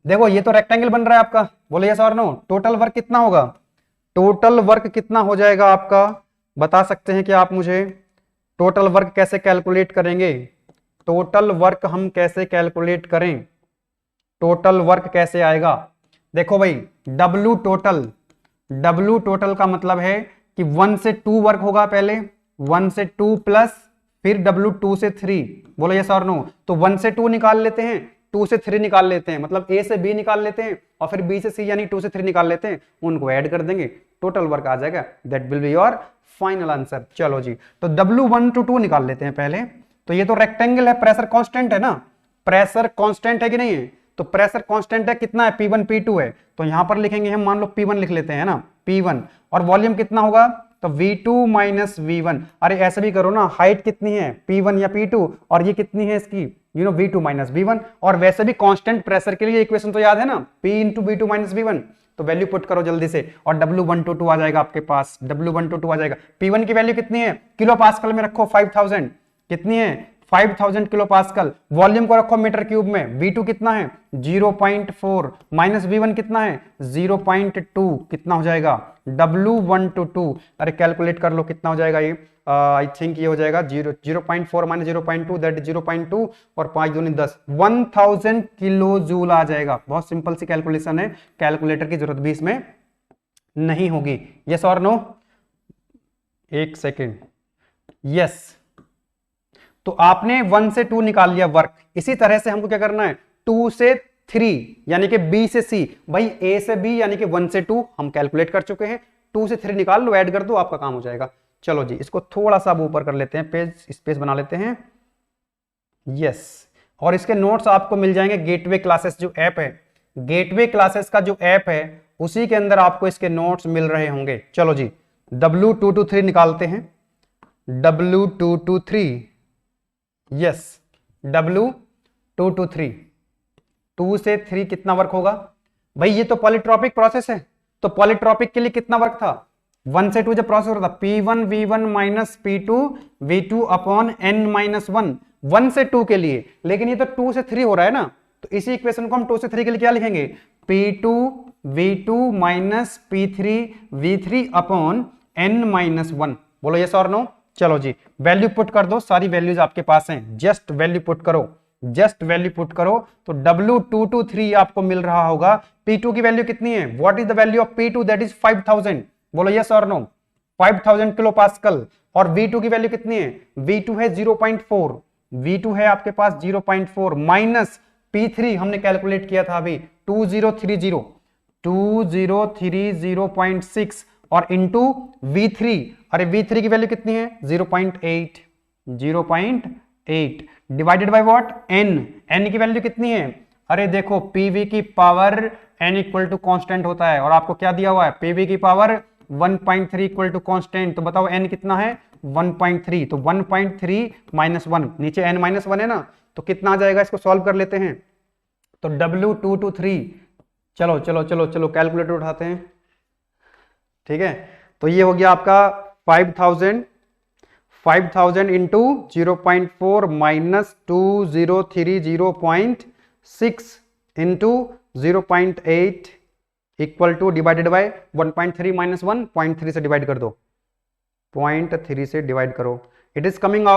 देखो ये तो रेक्टेंगल बन रहा है आपका, बोले यस और नो। टोटल वर्क कितना होगा, टोटल वर्क कितना हो जाएगा आपका, बता सकते हैं क्या आप मुझे। टोटल वर्क कैसे कैलकुलेट करेंगे, टोटल वर्क हम कैसे कैलकुलेट करें, टोटल वर्क कैसे आएगा। देखो भाई, W टोटल का मतलब है कि 1 से 2 वर्क होगा, पहले 1 से 2 प्लस फिर W 2 से 3, बोलो यस और नो। तो 1 से 2 निकाल लेते हैं, 2 से 3 निकाल लेते हैं, मतलब A से B निकाल लेते हैं और फिर B से C यानी 2 से 3 निकाल लेते हैं, उनको ऐड कर देंगे, टोटल वर्क आ जाएगा। That will be your final answer. चलो जी, तो W1 to 2 निकाल लेते हैं पहले। तो ये तो रेक्टेंगल है, प्रेशर कांस्टेंट है ना, प्रेशर कांस्टेंट है कि नहीं है। तो प्रेशर कांस्टेंट है, कितना है P1 P2 है। तो यहां पर लिखेंगे हम, मान लो P1 लिख लेते हैं ना, P1। और वॉल्यूम कितना होगा, तो V2 माइनस V1। अरे ऐसे भी करो ना, हाइट कितनी है P1 या P2 और ये कितनी है इसकी V2 माइनस V1। और वैसे भी कांस्टेंट प्रेशर के लिए इक्वेशन तो याद है ना, P into V2 minus V1। तो वैल्यू पुट करो जल्दी से, और W122 आ जाएगा आपके पास, W122 आ जाएगा। P1 की वैल्यू कितनी है, किलो पास्कल में रखो 5000, कितनी है 5000 किलो पास्कल। वॉल्यूम को रखो मीटर क्यूब में, V2 कितना है 0.4 माइनस V1 कितना है 0.2, कितना हो जाएगा W122। अरे कैलकुलेट कर लो कितना हो जाएगा ये, आई थिंक ये हो जाएगा 0.4 माइनस 0.2 दैट 0.2 और 5 दूनी 10, 1000 किलो जूल आ जाएगा। बहुत सिंपल सी कैलकुलेशन है, कैलकुलेटर की जरूरत भी इसमें नहीं होगी। यस और नो, एक सेकेंड, यस। तो आपने 1 से 2 निकाल लिया वर्क। इसी तरह से हमको क्या करना है 2 से 3 यानी कि B से C, भाई A से B यानी कि 1 से 2 हम कैलकुलेट कर चुके हैं, 2 से 3 निकाल लो, ऐड कर दो, आपका काम हो जाएगा। चलो जी, इसको थोड़ा सा ऊपर कर लेते हैं, पेज स्पेस बना लेते हैं, यस। और इसके नोट्स आपको मिल जाएंगे गेटवे क्लासेस जो ऐप है, गेटवे क्लासेस का जो ऐप है उसी के अंदर आपको इसके नोट्स मिल रहे होंगे। चलो जी, W223 निकालते हैं, W223, यस W223, 2 से 3 कितना वर्क होगा भाई, ये तो पॉलीट्रॉपिक प्रोसेस है, तो पॉलीट्रॉपिक के लिए कितना वर्क था 1 से 2 जब प्रोसेस हो रहा था P1 V1 minus P2 V2 upon N minus 1, 1 से 2 के लिए। लेकिन ये तो 2 से 3 हो रहा है ना, तो इसी इक्वेशन को हम 2 से 3 के लिए क्या लिखेंगे P2 V2 minus P3 V3 upon N minus 1। बोलो यस और नो। चलो जी, वैल्यू पुट कर दो, सारी वैल्यूज आपके पास हैं, जस्ट वैल्यू पुट करो, जस्ट वैल्यू पुट करो। तो W223 आपको मिल रहा होगा। P2 की वैल्यू कितनी है, what is the value of P2, that is 5000। बोलो यस और नो, 5000 किलो पास्कल। और V2 की वैल्यू कितनी है, V2 है 0.4, V2 है आपके पास 0.4 माइनस P3 हमने कैलकुलेट किया था अभी 2030.6 और इंटू V3, अरे V3 की वैल्यू कितनी है 0.8, 0.8 divided by what N, N की वैल्यू कितनी है, अरे देखो PV की power N equal to constant होता है, और आपको क्या दिया हुआ है PV की पावर 1.3 इक्वल टू कॉन्स्टेंट। तो बताओ N कितना है 1.3, तो 1.3 माइनस 1, नीचे N माइनस 1 है ना, तो कितना आ जाएगा, इसको सॉल्व कर लेते हैं। तो W223, चलो चलो चलो चलो कैलकुलेटर उठाते हैं, ठीक है। तो ये हो गया आपका 5000 into 0.4 minus 2030.6 into 0.8 equal two divided by 1.3 minus 1, 0.3 से डिवाइड कर दो, 0.3 से डिवाइड करो। It is coming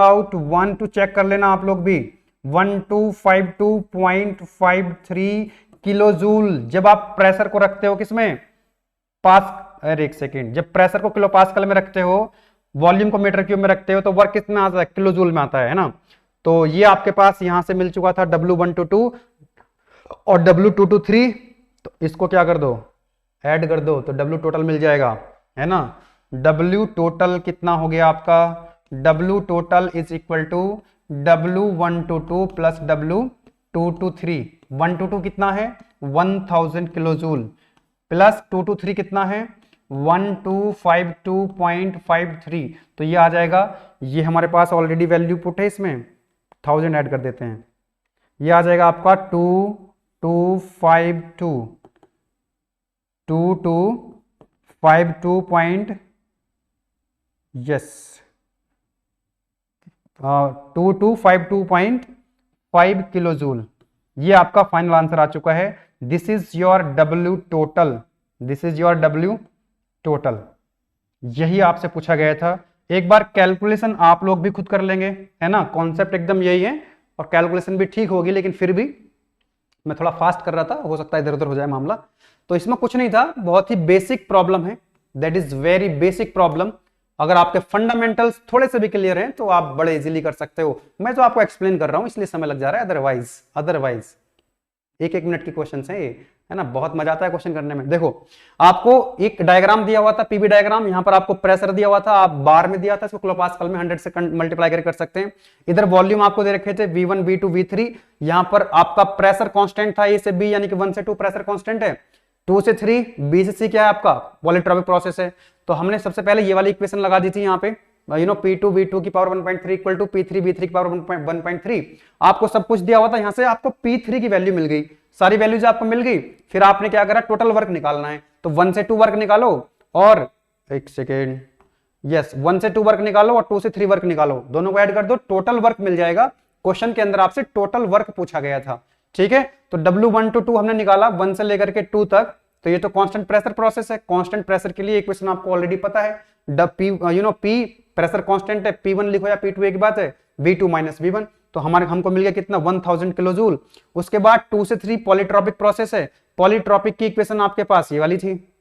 out 1 to check कर लेना आप लोग भी, 1252.53 किलो जूल। जब आप प्रेशर को रखते हो किसमें अरे एक सेकेंड, जब प्रेशर को किलो पास्कल में रखते हो, वॉल्यूम को मीटर क्यूब में रखते हो, तो वर्क कितना आता है किलो जूल में आता है ना। तो ये आपके पास यहां से मिल चुका था W122 और W223, तो इसको क्या कर दो ऐड कर दो, तो W टोटल मिल जाएगा, है ना। W टोटल कितना हो गया आपका, W total is equal to W122 plus W223। 122 कितना है 1000 किलो जूल प्लस 223 कितना है 1252.53, तो ये आ जाएगा, ये हमारे पास ऑलरेडी वैल्यू पुट है, इसमें 1000 ऐड कर देते हैं, ये आ जाएगा आपका 2252 पॉइंट, यस 2252.5 किलो जूल। ये आपका फाइनल आंसर आ चुका है। This is your W total, this is your W total. यही आपसे पूछा गया था। एक बार कैलकुलेशन आप लोग भी खुद कर लेंगे, है ना, कॉन्सेप्ट एकदम यही है, और कैलकुलेशन भी ठीक होगी, लेकिन फिर भी मैं थोड़ा फास्ट कर रहा था, हो सकता है इधर उधर हो जाए मामला। तो इसमें कुछ नहीं था, बहुत ही बेसिक प्रॉब्लम है, that is very basic problem. अगर आपके फंडामेंटल्स थोड़े से भी क्लियर हैं तो आप बड़े इजीली कर सकते हो। मैं तो आपको एक्सप्लेन कर रहा हूं इसलिए समय लग जा रहा है, अदरवाइज एक मिनट की क्वेश्चन है ये, है ना, बहुत मजा आता है क्वेश्चन करने में। देखो आपको एक डायग्राम दिया हुआ था, पीवी डायग्राम, यहां पर आपको प्रेशर दिया हुआ था, आप बार में दिया था, इसको किलोपास्कल में 100 से मल्टीप्लाई कर सकते हैं। इधर वॉल्यूम आपको दे रखे थे V1 V2 V3, यहां पर आपका प्रेशर कांस्टेंट था A से B यानी कि 1 से 2 प्रेशर कांस्टेंट है, 2 से 3 B से C क्या है आपका पॉलीट्रॉपिक प्रोसेस है। तो हमने सबसे पहले ये वाली इक्वेशन लगा दी थी यहाँ पे, P2 V2 की power 1.3 equal to P3 V3 की पावर 1.3। आपको सब कुछ दिया हुआ था, यहां से आपको P3 की वैल्यू मिल गई, सारी वैल्यूज आपको मिल गई। फिर आपने क्या करा, टोटल वर्क निकालना है, तो 1 से 2 वर्क निकालो और एक सेकेंड, यस 1 से 2 वर्क निकालो और 2 से 3 वर्क निकालो, दोनों को ऐड कर दो, टोटल वर्क मिल जाएगा। क्वेश्चन के अंदर आपसे टोटल वर्क पूछा गया था, ठीक है। तो W1 to 2 हमने निकाला, 1 से लेकर के 2 तक, तो ये तो कांस्टेंट प्रेशर प्रोसेस है। कांस्टेंट प्रेशर के लिए इक्वेशन आपको ऑलरेडी पता है, P प्रेशर कांस्टेंट है, P1 लिखो या P2 एक बात है, V2 माइनस V1, तो हमको मिल गया कितना 1000 किलो जूल। उसके बाद 2 से 3 पॉलीट्रॉपिक प्रोसेस है, पॉलीट्रॉपिक की इक्वेशन आपके पास ये वाली थी,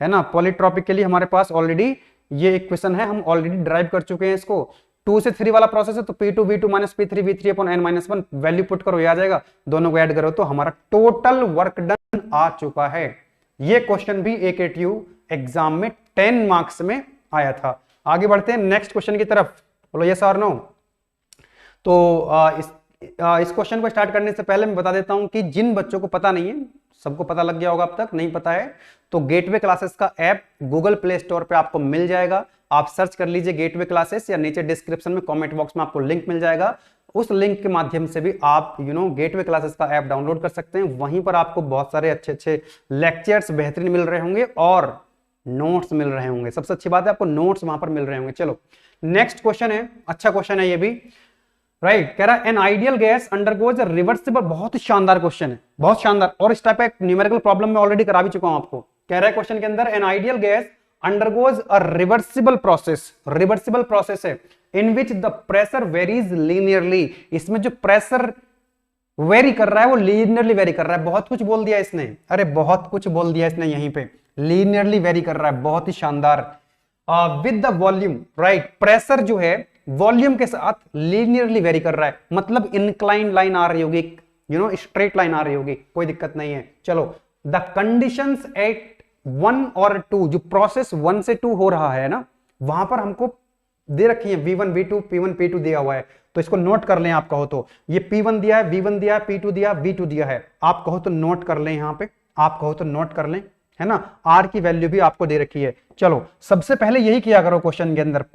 है ना। पॉलीट्रॉपिक के लिए हमारे पास ऑलरेडी ये इक्वेशन है, हम ऑलरेडी ड्राइव कर चुके हैं इसको। 2 से 3 वाला प्रोसेस है, तो P2 V2 minus P3 V3 upon n minus 1, value put करो, ये आ जाएगा, दोनों को ऐड करो तो हमारा टोटल वर्क डन आ चुका है। ये क्वेश्चन भी AKTU एग्जाम में 10 मार्क्स में आया था। आगे बढ़ते हैं नेक्स्ट क्वेश्चन की तरफ, बोलो यस और नो। तो इस क्वेश्चन को स्टार्ट करने से पहले मैं बता देता हूं कि जिन बच्चों को पता नहीं है, सबको पता लग गया होगा अब तक, नहीं पता है तो गेटवे क्लासेस का ऐप गूगल प्ले स्टोर पे आपको मिल जाएगा। आप सर्च कर लीजिए गेटवे क्लासेस, या नीचे डिस्क्रिप्शन में कमेंट बॉक्स में आपको लिंक मिल जाएगा। उस लिंक के माध्यम से भी आप गेटवे क्लासेस का ऐप डाउनलोड कर सकते हैं। वहीं पर आपको बहुत सारे अच्छे अच्छे लेक्चर्स बेहतरीन मिल रहे होंगे और नोट्स मिल रहे होंगे। सबसे अच्छी बात है आपको नोट्स वहां पर मिल रहे होंगे। चलो नेक्स्ट क्वेश्चन है, अच्छा क्वेश्चन है ये भी, राइट। कह रहा है N ideal gas undergoes a reversible, बहुत ही शानदार क्वेश्चन है, बहुत शानदार, और इस टाइप का एक न्यूमेरिकल प्रॉब्लम मैं ऑलरेडी करा भी चुका हूं आपको। कह रहा है क्वेश्चन के अंदर an ideal gas undergoes a reversible process, reversible process है in which the pressure varies linearly, इसमें जो प्रेशर वेरी कर रहा है वो लीनियरली वेरी कर रहा है। बहुत कुछ बोल दिया इसने, अरे बहुत कुछ बोल दिया इसने यहीं पे, लीनियरली वेरी कर रहा है, बहुत ही शानदार। With the volume, right, pressure जो है वॉल्यूम के साथ लीनियरली वेरी कर रहा है, मतलब इंक्लाइन लाइन आ रही होगी, स्ट्रेट लाइन आ रही होगी, कोई दिक्कत नहीं है। चलो द कंडीशंस एट 1 और 2, जो प्रोसेस 1 से 2 हो रहा है ना, वहां पर हमको दे रखी है V1 V2 P1 P2 दिया हुआ है, तो इसको नोट कर लें। आप कहो तो ये P1 दिया है, V1 दिया है, P2 दिया, V2 दिया है, आप कहो तो नोट कर लें, यहां पे आप कहो तो नोट कर लें, है ना। R की वैल्यू भी आपको दे रखी है। चलो सबसे पहले यही किया करो क्वेश्चन के अंदर,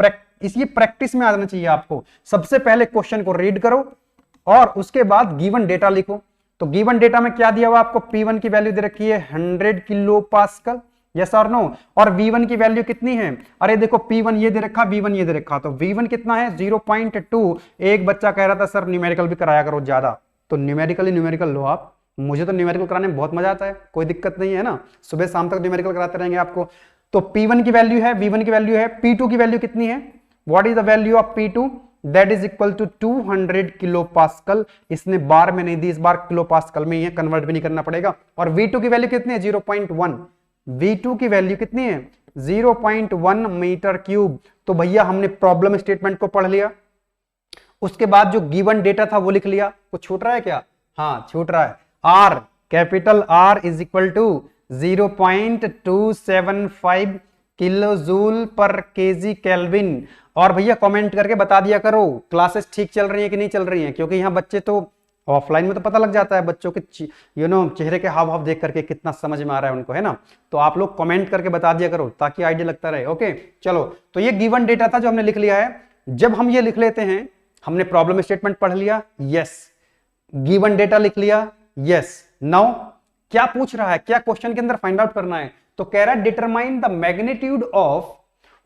इसलिए प्रैक्टिस में आ जाना चाहिए आपको। सबसे पहले क्वेश्चन को रीड करो और उसके बाद गिवन डेटा लिखो। तो गिवन डेटा में क्या दिया हुआ आपको, P1 की वैल्यू दे रखी है 100 किलो पास्कल, यस और नो, और V1 की वैल्यू कितनी है, अरे देखो P1 ये दे रखा, V1 ये दे रखा, तो V1 कितना है 0.2। एक बच्चा कह रहा था सर न्यूमेरिकल भी कराया करो ज्यादा, तो न्यूमेरिकल लो आप, मुझे तो न्यूमेरिकल कराने में बहुत मजा आता है, कोई दिक्कत नहीं है ना, सुबह शाम तक न्यूमेरिकल कराते रहेंगे आपको। तो P1 की वैल्यू है, V1 की वैल्यू है, P2 की वैल्यू कितनी है, what is the value of P2, that is equal to 200 kilo pascal. इसने बार में नहीं दी, इस बार किलो पास्कल में ही है, कन्वर्ट भी नहीं करना पड़ेगा। और V2 की वैल्यू कितनी है 0.1, V2 की वैल्यू कितनी है 0.1 मीटर क्यूब। तो भैया हमने प्रॉब्लम स्टेटमेंट को पढ़ लिया, उसके बाद जो गिवन डेटा था वो लिख लिया। कुछ छूट रहा है क्या, हाँ छूट रहा है। R, capital R is equal to 0.275 kilo joule per KG kelvin. और भैया कमेंट करके बता दिया करो क्लासेस ठीक चल रही है कि नहीं चल रही है, क्योंकि यहाँ बच्चे तो ऑफलाइन में तो पता लग जाता है बच्चों के चेहरे के हाव भाव देख करके कितना समझ में आ रहा है उनको, है ना। तो आप लोग कमेंट करके बता दिया करो ताकि आइडिया लगता रहे। ओके चलो, तो ये गिवन डेटा था जो हमने लिख लिया है। जब हम ये लिख लेते हैं, हमने प्रॉब्लम स्टेटमेंट पढ़ लिया, यस, गिवन डेटा लिख लिया, यस। नाउ क्या पूछ रहा है, क्या क्वेश्चन के अंदर फाइंड आउट करना है, तो कह रहा है determine the magnitude of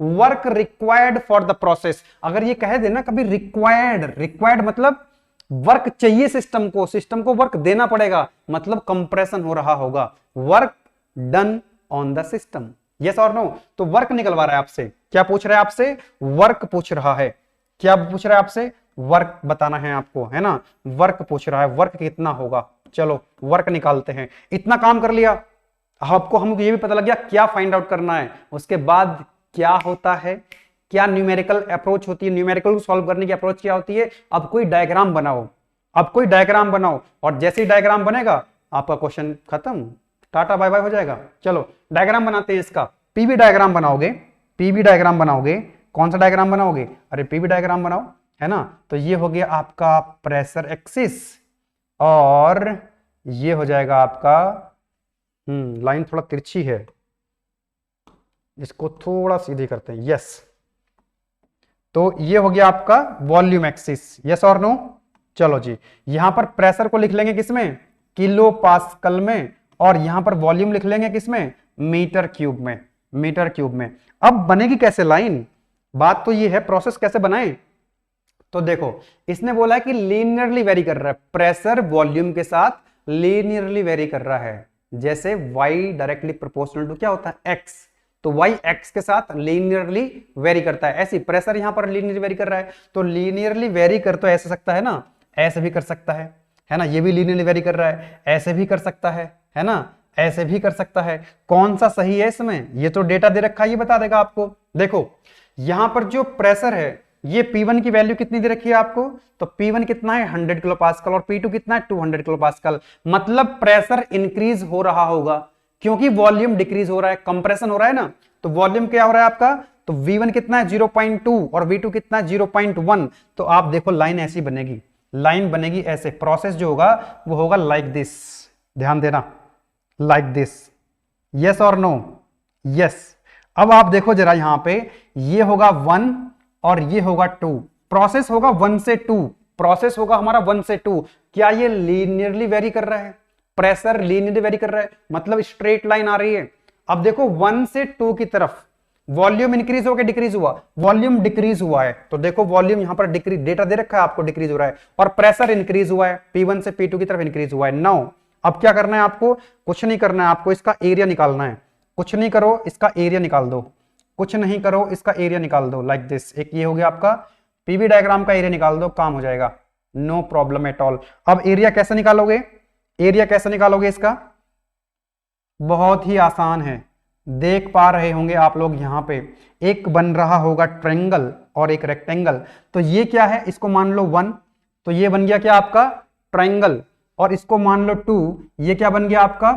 work required for the process. अगर ये कह देना कभी रिक्वायर्ड मतलब वर्क चाहिए सिस्टम को वर्क देना पड़ेगा, मतलब कंप्रेशन हो रहा होगा, work done on the system, yes और नो। तो वर्क निकलवा रहा है आपसे, क्या पूछ रहा है आपसे, वर्क पूछ रहा है, क्या पूछ रहा है आपसे, वर्क बताना है आपको, है ना। वर्क पूछ रहा है, वर्क कितना होगा, चलो वर्क निकालते हैं। इतना काम कर लिया, आपको हमको ये भी पता लग गया क्या फाइंड आउट करना है। उसके बाद क्या होता है, क्या न्यूमेरिकल अप्रोच होती है, न्यूमेरिकल सॉल्व करने की अप्रोच क्या होती है। अब कोई डायग्राम बनाओ, और जैसे ही डायग्राम बनेगा आपका क्वेश्चन खत्म, टाटा बाय बाय हो जाएगा। चलो डायग्राम बनाते हैं इसका, पीवी डायग्राम बनाओगे, कौन सा डायग्राम बनाओगे, अरे पीवी डायग्राम बनाओ, है ना। तो ये हो गया आपका प्रेशर एक्सिस, और ये हो जाएगा आपका लाइन थोड़ा तिरछी है, इसको थोड़ा सीधी करते हैं, यस। तो ये हो गया आपका वॉल्यूम एक्सिस, यस और नो। चलो जी, यहां पर प्रेशर को लिख लेंगे किसमें, किलो पास्कल में, और यहां पर वॉल्यूम लिख लेंगे किसमें, मीटर क्यूब में, मीटर क्यूब में। अब बनेगी कैसे लाइन, बात तो ये है प्रोसेस कैसे बनाएं। तो देखो इसने बोला है कि लीनियरली वेरी कर रहा है, प्रेशर वॉल्यूम के साथ लीनियरली वेरी कर रहा है। जैसे y डायरेक्टली प्रोपोर्शनल टू क्या होता है x, तो y x के साथ लीनियरली वेरी करता है। ऐसी प्रेशर यहां पर लीनियरली वेरी कर रहा है, तो लीनियरली वेरी कर तो ऐसे सकता है ना, ऐसे भी कर सकता है ना, ये भी लीनियरली वेरी कर रहा है, ऐसे भी कर सकता है ना, ऐसे भी कर सकता है। कौन सा सही है इसमें, ये तो डेटा दे रखा है, ये बता देगा आपको। देखो यहां पर जो प्रेशर है, ये P1 की वैल्यू कितनी दे रखी है आपको, तो P1 कितना है 100 किलो पास्कल और P2 कितना है 200 किलो पास्कल। मतलब प्रेशर इंक्रीज हो रहा होगा क्योंकि वॉल्यूम डिक्रीज हो रहा है, कंप्रेशन हो रहा है ना, तो वॉल्यूम क्या हो रहा है आपका, तो V1 कितना है 0.2 और V2 कितना है 0.1। तो आप देखो लाइन ऐसी बनेगी, लाइन बनेगी ऐसे, प्रोसेस जो होगा वो होगा लाइक दिस, ध्यान देना, लाइक दिस। यस और नो, यस। अब आप देखो जरा यहां पे, ये होगा 1 और ये होगा 2, प्रोसेस होगा 1 से 2, प्रोसेस होगा हमारा 1 से 2। क्या ये लीनियरली वेरी कर रहा है, प्रेशर लीनियरली वेरी कर रहा है, मतलब स्ट्रेट लाइन आ रही है। अब देखो 1 से 2 की तरफ वॉल्यूम इंक्रीज हो गया डिक्रीज हुआ, वॉल्यूम डिक्रीज हुआ है, तो देखो वॉल्यूम यहां पर डिक्रीज, डेटा दे रखा है आपको, डिक्रीज हो रहा है, और प्रेशर इंक्रीज हुआ है, P1 से P2 की तरफ इंक्रीज हुआ है। नाउ अब क्या करना है आपको, कुछ नहीं करना है आपको, इसका एरिया निकालना है। कुछ नहीं करो, इसका एरिया निकाल दो, कुछ नहीं करो, इसका एरिया निकाल दो लाइक दिस। एक ये हो गया आपका पीवी डायग्राम का एरिया निकाल दो, काम हो जाएगा, नो प्रॉब्लम एट ऑल। अब एरिया कैसे निकालोगे, एरिया कैसे निकालोगे इसका, बहुत ही आसान है। देख पा रहे होंगे आप लोग यहां पे एक बन रहा होगा ट्रायंगल और एक रेक्टेंगल, तो ये क्या है, इसको मान लो 1, तो ये बन गया क्या आपका ट्रायंगल, और इसको मान लो 2, ये क्या बन गया आपका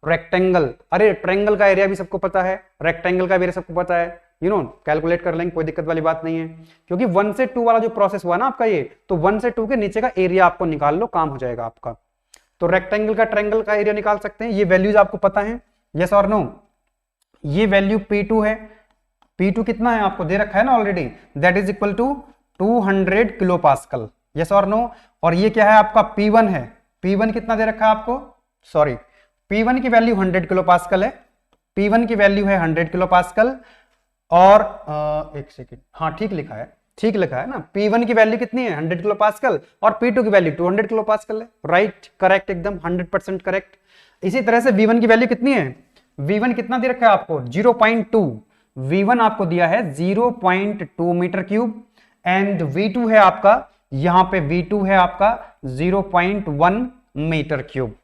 रेक्टेंगल। अरे ट्रायंगल का एरिया भी सबको पता है, रेक्टेंगल का एरिया सबको पता है, कैलकुलेट कर लेंगे, कोई दिक्कत वाली बात नहीं है, क्योंकि 1 से 2 वाला जो प्रोसेस हुआ ना आपका ये, तो 1 से 2 के नीचे का एरिया आपको निकाल लो, काम हो जाएगा आपका। तो रेक्टेंगल का ट्रायंगल का एरिया निकाल सकते हैं, ये वैल्यूज आपको पता है, यस और नो। ये वैल्यू P2 है, P2 कितना है आपको दे रखा है ना already, that is equal to 200 kilo pascal, yes और नो। और ये क्या है आपका P1 है, P1 कितना दे रखा है आपको, सॉरी P1 की वैल्यू 100 किलो पास्कल है, P1 की वैल्यू है 100 किलो पास्कल, और एक सेकेंड, हाँ ठीक लिखा है, ठीक लिखा है ना, P1 की वैल्यू कितनी है 100 किलो पास्कल और P2 की वैल्यू 200 किलो पास्कल है, राइट, करेक्ट, एकदम 100% करेक्ट। इसी तरह से V1 की वैल्यू कितनी है, V1 कितना दे रखा है आपको 0.2, V1 आपको दिया है 0.2 मीटर क्यूब, एंड V2 है आपका, यहां पे V2 है आपका 0.1 मीटर क्यूब।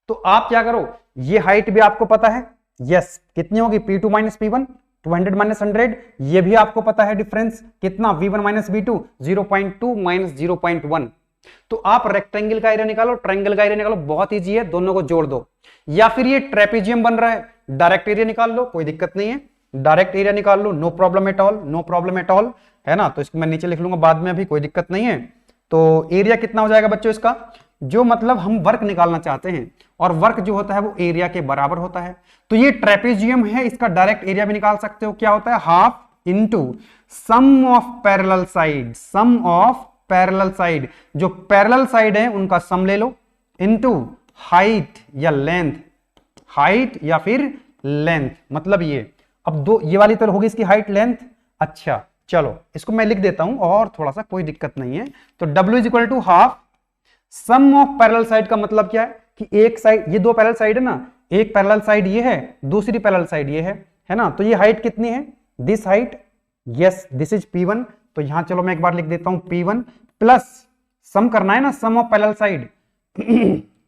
तो आप क्या करो, ये हाइट भी आपको पता है, यस, कितनी होगी P2 माइनस P1, 200 माइनस 100, ये भी आपको पता है डिफरेंस कितना, V1 माइनस V2 0.2 माइनस 0.1। तो आप रेक्टेंगल का एरिया निकालो, ट्रायंगल का एरिया निकालो, बहुत इजी है, दोनों को जोड़ दो। या फिर ये ट्रेपेजियम बन रहा है, डायरेक्ट एरिया निकाल लो, कोई दिक्कत नहीं है, डायरेक्ट एरिया निकाल लो, no problem at all, no problem at all, है ना। तो इसको मैं नीचे लिख लूंगा बाद में, अभी कोई दिक्कत नहीं है। तो एरिया कितना हो जाएगा बच्चों इसका, जो मतलब हम वर्क निकालना चाहते हैं, और वर्क जो होता है वो एरिया के बराबर होता है। तो ये ट्रेपेजियम है, इसका डायरेक्ट एरिया भी निकाल सकते हो, क्या होता है half into sum of parallel side, sum of parallel side, जो पैरेलल साइड है उनका सम ले लो, इनटू हाइट या लेंथ, हाइट या फिर लेंथ, मतलब ये अब दो, ये वाली तो होगी इसकी हाइट लेंथ। अच्छा चलो इसको मैं लिख देता हूं और थोड़ा सा, कोई दिक्कत नहीं है। तो W is equal to half sum of parallel side का मतलब क्या है कि एक साइड, ये दो पैरेलल साइड है ना, एक पैरेलल साइड ये है, दूसरी पैरेलल साइड ये है ना। तो ये हाइट कितनी है, this height, yes this is P1। तो यहां चलो मैं एक बार लिख देता हूं P1 प्लस सम करना है ना, सम ऑफ पैरेलल साइड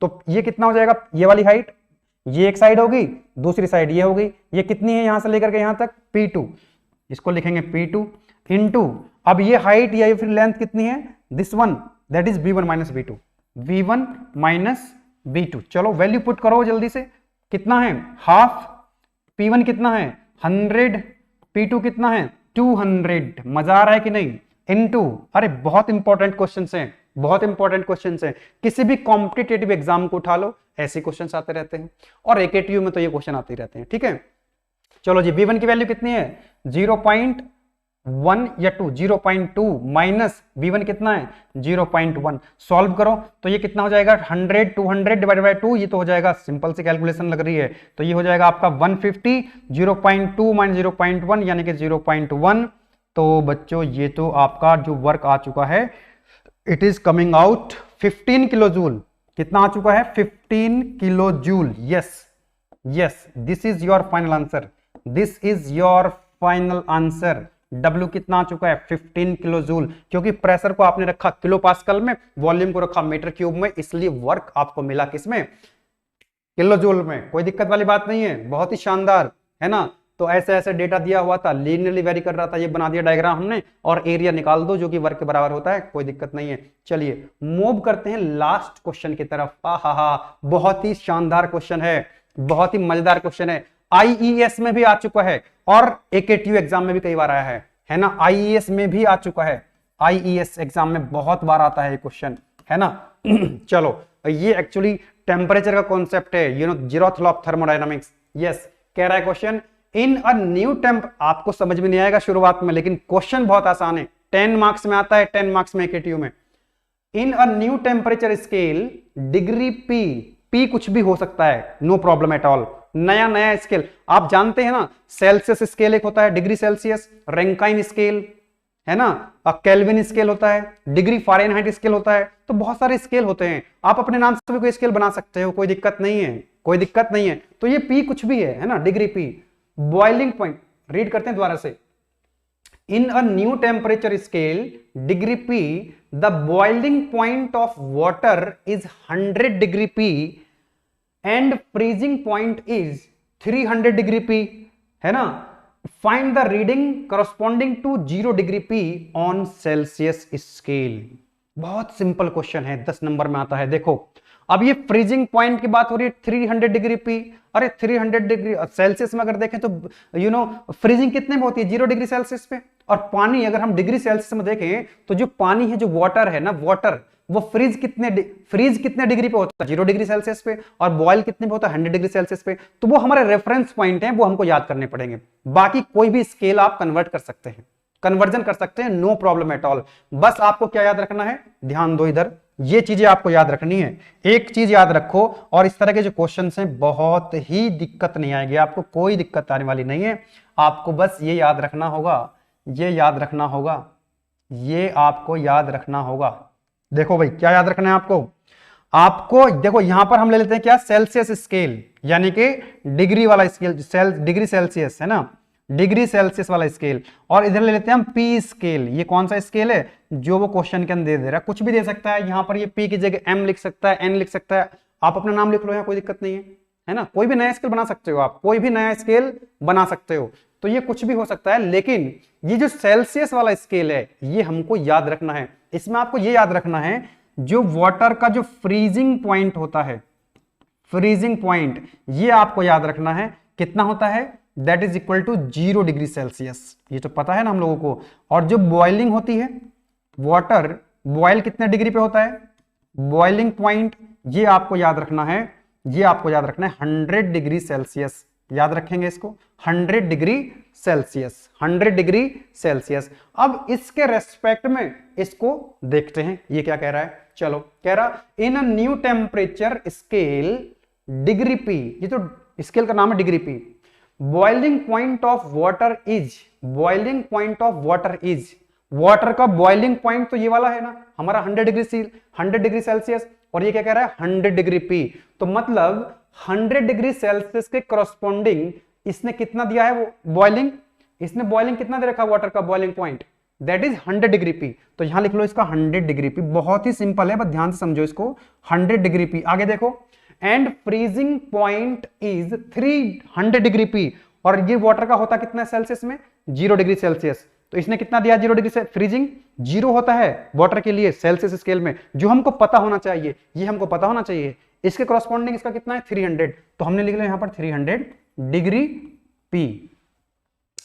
तो ये कितना हो जाएगा, ये वाली हाइट, ये एक साइड होगी, दूसरी साइड ये होगी, ये कितनी है यहां से लेकर के यहां तक P2, इसको लिखेंगे P2 इनटू, अब ये हाइट या फिर लेंथ कितनी है, this one, that is V1 minus V2, V1 minus V2। चलो वैल्यू पुट करो जल्दी से, कितना है हाफ, P1 कितना है 100, P2 कितना है 200, मजा आ रहा है कि नहीं, इनटू, अरे बहुत इंपॉर्टेंट क्वेश्चंस हैं, बहुत इंपॉर्टेंट क्वेश्चंस हैं, किसी भी कॉम्पिटिटिव एग्जाम को उठा लो ऐसे क्वेश्चंस आते रहते हैं, और AKTU में तो ये क्वेश्चन आते रहते हैं, ठीक है। चलो जी V1 की वैल्यू कितनी है 0.2 1 या 2, 0.2 माइनस V1 कितना है 0.1। सॉल्व करो तो ये कितना हो जाएगा 100, 200 डिवाइडेड बाय 2, ये तो हो जाएगा, सिंपल सी कैलकुलेशन लग रही है, तो ये हो जाएगा आपका 150, 0.2 माइनस 0.1 यानी कि 0.1। तो बच्चों ये तो आपका जो वर्क आ चुका है, it is coming out 15 kilo joule. कितना आ चुका है 15 kilo joule. Yes, this is your final answer, this is your final answer. W कितना आ चुका है 15 किलो जूल, क्योंकि प्रेशर को आपने रखा किलो पास्कल में, वॉल्यूम को रखा मीटर क्यूब में, इसलिए वर्क आपको मिला किसमें, किलो जूल में। कोई दिक्कत वाली बात नहीं है, बहुत ही शानदार है ना। तो ऐसे ऐसे डेटा दिया हुआ था, लीनियरली वेरी कर रहा था, ये बना दिया डायग्राम हमने, और एरिया निकाल दो जो कि वर्क के बराबर होता है, कोई दिक्कत नहीं है। चलिए मूव करते हैं लास्ट क्वेश्चन की तरफ। बहुत ही शानदार क्वेश्चन है, बहुत ही मजेदार क्वेश्चन है, आईईएस में भी आ चुका है और एकेटीयू एग्जाम में भी कई बार आया है ना। आईईएस में भी आ चुका है, आईईएस एग्जाम में बहुत बार आता है ये क्वेश्चन, है ना। चलो ये एक्चुअली टेम्परेचर का कॉन्सेप्ट है, you know, zeroth law of thermodynamics. Yes, कह रहा है question in a new temp, आपको समझ में नहीं आएगा शुरुआत में, लेकिन क्वेश्चन बहुत आसान है, 10 मार्क्स में आता है, 10 मार्क्स में एकेटीयू में। In a new temperature scale degree P कुछ भी हो सकता है, नो प्रॉब्लम एट ऑल। नया स्केल आप जानते हैं ना, सेल्सियस स्केल एक होता है, डिग्री सेल्सियस, रैंकाइन स्केल है ना, केल्विन स्केल होता है, डिग्री फ़ारेनहाइट स्केल होता है, तो बहुत सारे स्केल होते हैं। आप अपने नाम से भी कोई स्केल बना सकते हो, कोई दिक्कत नहीं है, कोई दिक्कत नहीं है। तो ये पी कुछ भी है ना, degree P. Boiling point read करते हैं दोबारा से, in a new temperature scale degree P the boiling point of water is 100 degree P and freezing point is 300 degree P, है ना। Find the reading corresponding to 0 degree P on Celsius scale. बहुत simple question है, 10 number में आता है। देखो अब ये फ्रीजिंग पॉइंट की बात हो रही है 300 डिग्री पी, अरे 300 डिग्री सेल्सियस में अगर देखें तो यू नो फ्रीजिंग कितने में होती है 0 डिग्री सेल्सियस पे। और पानी अगर हम डिग्री सेल्सियस में देखें तो जो पानी है, जो वाटर है ना, वाटर वो फ्रीज कितने डिग्री पे होता है 0 डिग्री सेल्सियस पे, और बॉयल कितने पे होता है 100 डिग्री सेल्सियस पे। तो वो हमारे रेफरेंस पॉइंट हैं, वो हमको याद करने पड़ेंगे। बाकी कोई भी स्केल आप कन्वर्ट कर सकते हैं, कन्वर्जन कर सकते हैं, नो प्रॉब्लम एट ऑल। बस आपको क्या याद रखना है, ध्यान दो इधर, ये चीजें आपको याद रखनी है। एक चीज याद रखो, और इस तरह के जो क्वेश्चंस हैं बहुत ही दिक्कत नहीं आएगी आपको, कोई दिक्कत आने वाली नहीं है। आपको बस ये याद रखना होगा, ये याद रखना होगा, ये आपको याद रखना होगा। देखो भाई क्या याद रखना है आपको देखो यहां पर हम ले लेते हैं क्या, सेल्सियस स्केल, यानी कि डिग्री वाला स्केल, डिग्री सेल्सियस है ना, डिग्री सेल्सियस वाला स्केल। और इधर ले लेते हैं हम पी स्केल। ये कौन सा स्केल है, जो वो क्वेश्चन के अंदर दे रहा है, कुछ भी दे सकता है। यहां पर ये पी की जगह एम लिख सकता है, एन लिख सकता है, आप अपना नाम लिख लो, यहाँ कोई दिक्कत नहीं है ना। कोई भी नया स्केल बना सकते हो आप, कोई भी नया स्केल बना सकते हो, तो ये कुछ भी हो सकता है। लेकिन ये जो सेल्सियस वाला स्केल है, ये हमको याद रखना है। इसमें आपको ये याद रखना है, जो वाटर का जो फ्रीजिंग पॉइंट होता है, फ्रीजिंग पॉइंट, ये आपको याद रखना है, कितना होता है, that is equal to 0 degree Celsius. ये तो पता है ना हम लोगों को। और जो बॉइलिंग होती है, वाटर बॉयल कितने डिग्री पे होता है, बॉइलिंग पॉइंट, ये आपको याद रखना है, ये आपको याद रखना है 100 डिग्री सेल्सियस। याद रखेंगे इसको, 100 डिग्री सेल्सियस, 100 डिग्री सेल्सियस। अब इसके रेस्पेक्ट में इसको देखते हैं, ये क्या कह रहा है। चलो, कह रहा in a new temperature scale degree P, ये तो स्केल का नाम है degree P, boiling point of water is, boiling point of water is, water का बॉइलिंग पॉइंट तो ये वाला है ना हमारा 100 डिग्री सेल्सियस, और ये क्या कह रहा है 100 डिग्री पी। तो मतलब 100 डिग्री सेल्सियस के करस्पॉन्डिंग इसने कितना दिया है वो बॉइलिंग, इसने बॉइलिंग कितना दे रखा वाटर का boiling point, that is 100 degree P. तो यहां लिख लो इसका 100 डिग्री पी, बहुत ही सिंपल है, बस ध्यान से समझो इसको, 100 डिग्री पी। आगे देखो, and freezing point is 300 degree P, और ये वाटर का होता कितना सेल्सियस में 0 डिग्री सेल्सियस। तो इसने कितना दिया 0 डिग्री से, फ्रीजिंग 0 होता है वाटर के लिए सेल्सियस स्केल में, जो हमको पता होना चाहिए, ये हमको पता होना चाहिए। इसके करस्पॉन्डिंग इसका कितना है 300, तो हमने लिख लिया यहां पर 300 डिग्री पी।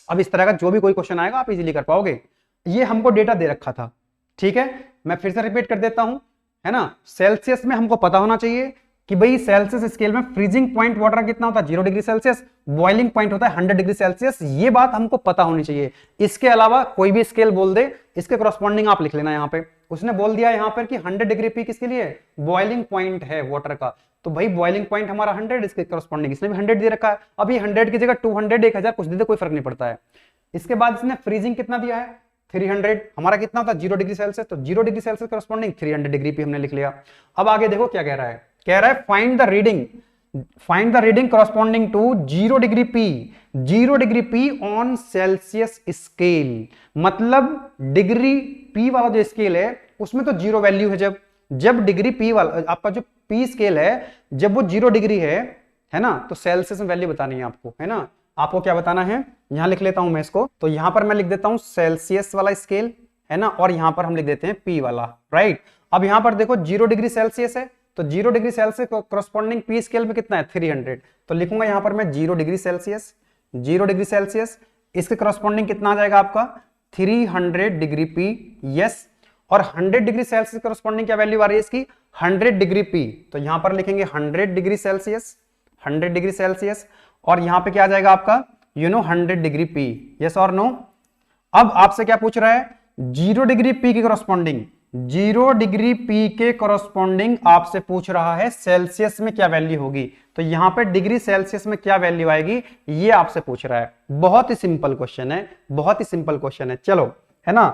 अब इस तरह का जो भी कोई क्वेश्चन आएगा आप इजीली कर पाओगे। ये हमको डेटा दे रखा था, ठीक है, मैं फिर से रिपीट कर देता हूं, है ना। सेल्सियस में हमको पता होना चाहिए, कि भाई सेल्सियस स्केल में फ्रीजिंग पॉइंट वाटर कितना होता है 0 डिग्री सेल्सियस, बॉइलिंग पॉइंट होता है 100 डिग्री सेल्सियस। ये बात हमको पता होनी चाहिए। इसके अलावा कोई भी स्केल बोल दे, इसके करस्पॉन्डिंग आप लिख लेना। यहाँ पे उसने बोल दिया यहाँ पर कि 100 डिग्री पी किसके लिए, बॉइलिंग पॉइंट है वाटर का, तो भाई बॉइलिंग पॉइंट हमारा 100, इसके करस्पॉन्डिंग इसने भी 100 दे रखा है। अब ये 100 की जगह 200 1000 कुछ दे दे, कोई फर्क नहीं पड़ता है। इसके बाद इसने फ्रीजिंग कितना दिया है 300, हमारा कितना होता है 0 डिग्री सेल्सियस, तो 0 degree Celsius corresponding 300 degree P हमने लिख लिया। अब आगे देखो क्या कह रहा है, कह रहा है find the reading corresponding to 0 degree P, 0 degree P on Celsius scale. मतलब डिग्री पी वाला जो स्केल है उसमें तो 0 वैल्यू है। जब डिग्री पी वाला आपका जो पी स्केल है जब वो 0 डिग्री है ना, तो सेल्सियस में वैल्यू बतानी है आपको, है ना। आपको क्या बताना है, यहां लिख लेता हूं मैं इसको, तो यहां पर मैं लिख देता हूं सेल्सियस वाला स्केल, है ना, और यहां पर हम लिख देते हैं पी वाला, राइट। अब यहां पर देखो 0 डिग्री सेल्सियस है, तो 0 degree Celsius corresponding P scale में कितना है 300, तो लिखूंगा यहां पर मैं 0 डिग्री सेल्सियस, 0 डिग्री सेल्सियस, इसके करस्पॉन्डिंग कितना आ जाएगा आपका 300 डिग्री पी, यस। और 100 डिग्री सेल्सियस करस्पॉन्डिंग क्या वैल्यू आ रही है इसकी 100 डिग्री पी, तो यहां पर लिखेंगे 100 डिग्री सेल्सियस, 100 डिग्री सेल्सियस, और यहां पे क्या आ जाएगा आपका 100 डिग्री पी, यस और नो। अब आपसे क्या पूछ रहा है 0 डिग्री पी के करस्पॉन्डिंग, 0 डिग्री पी के करस्पॉन्डिंग आपसे पूछ रहा है सेल्सियस में क्या वैल्यू होगी, तो यहां पे डिग्री सेल्सियस में क्या वैल्यू आएगी ये आपसे पूछ रहा है। बहुत ही सिंपल क्वेश्चन है, बहुत ही सिंपल क्वेश्चन है, चलो, है ना।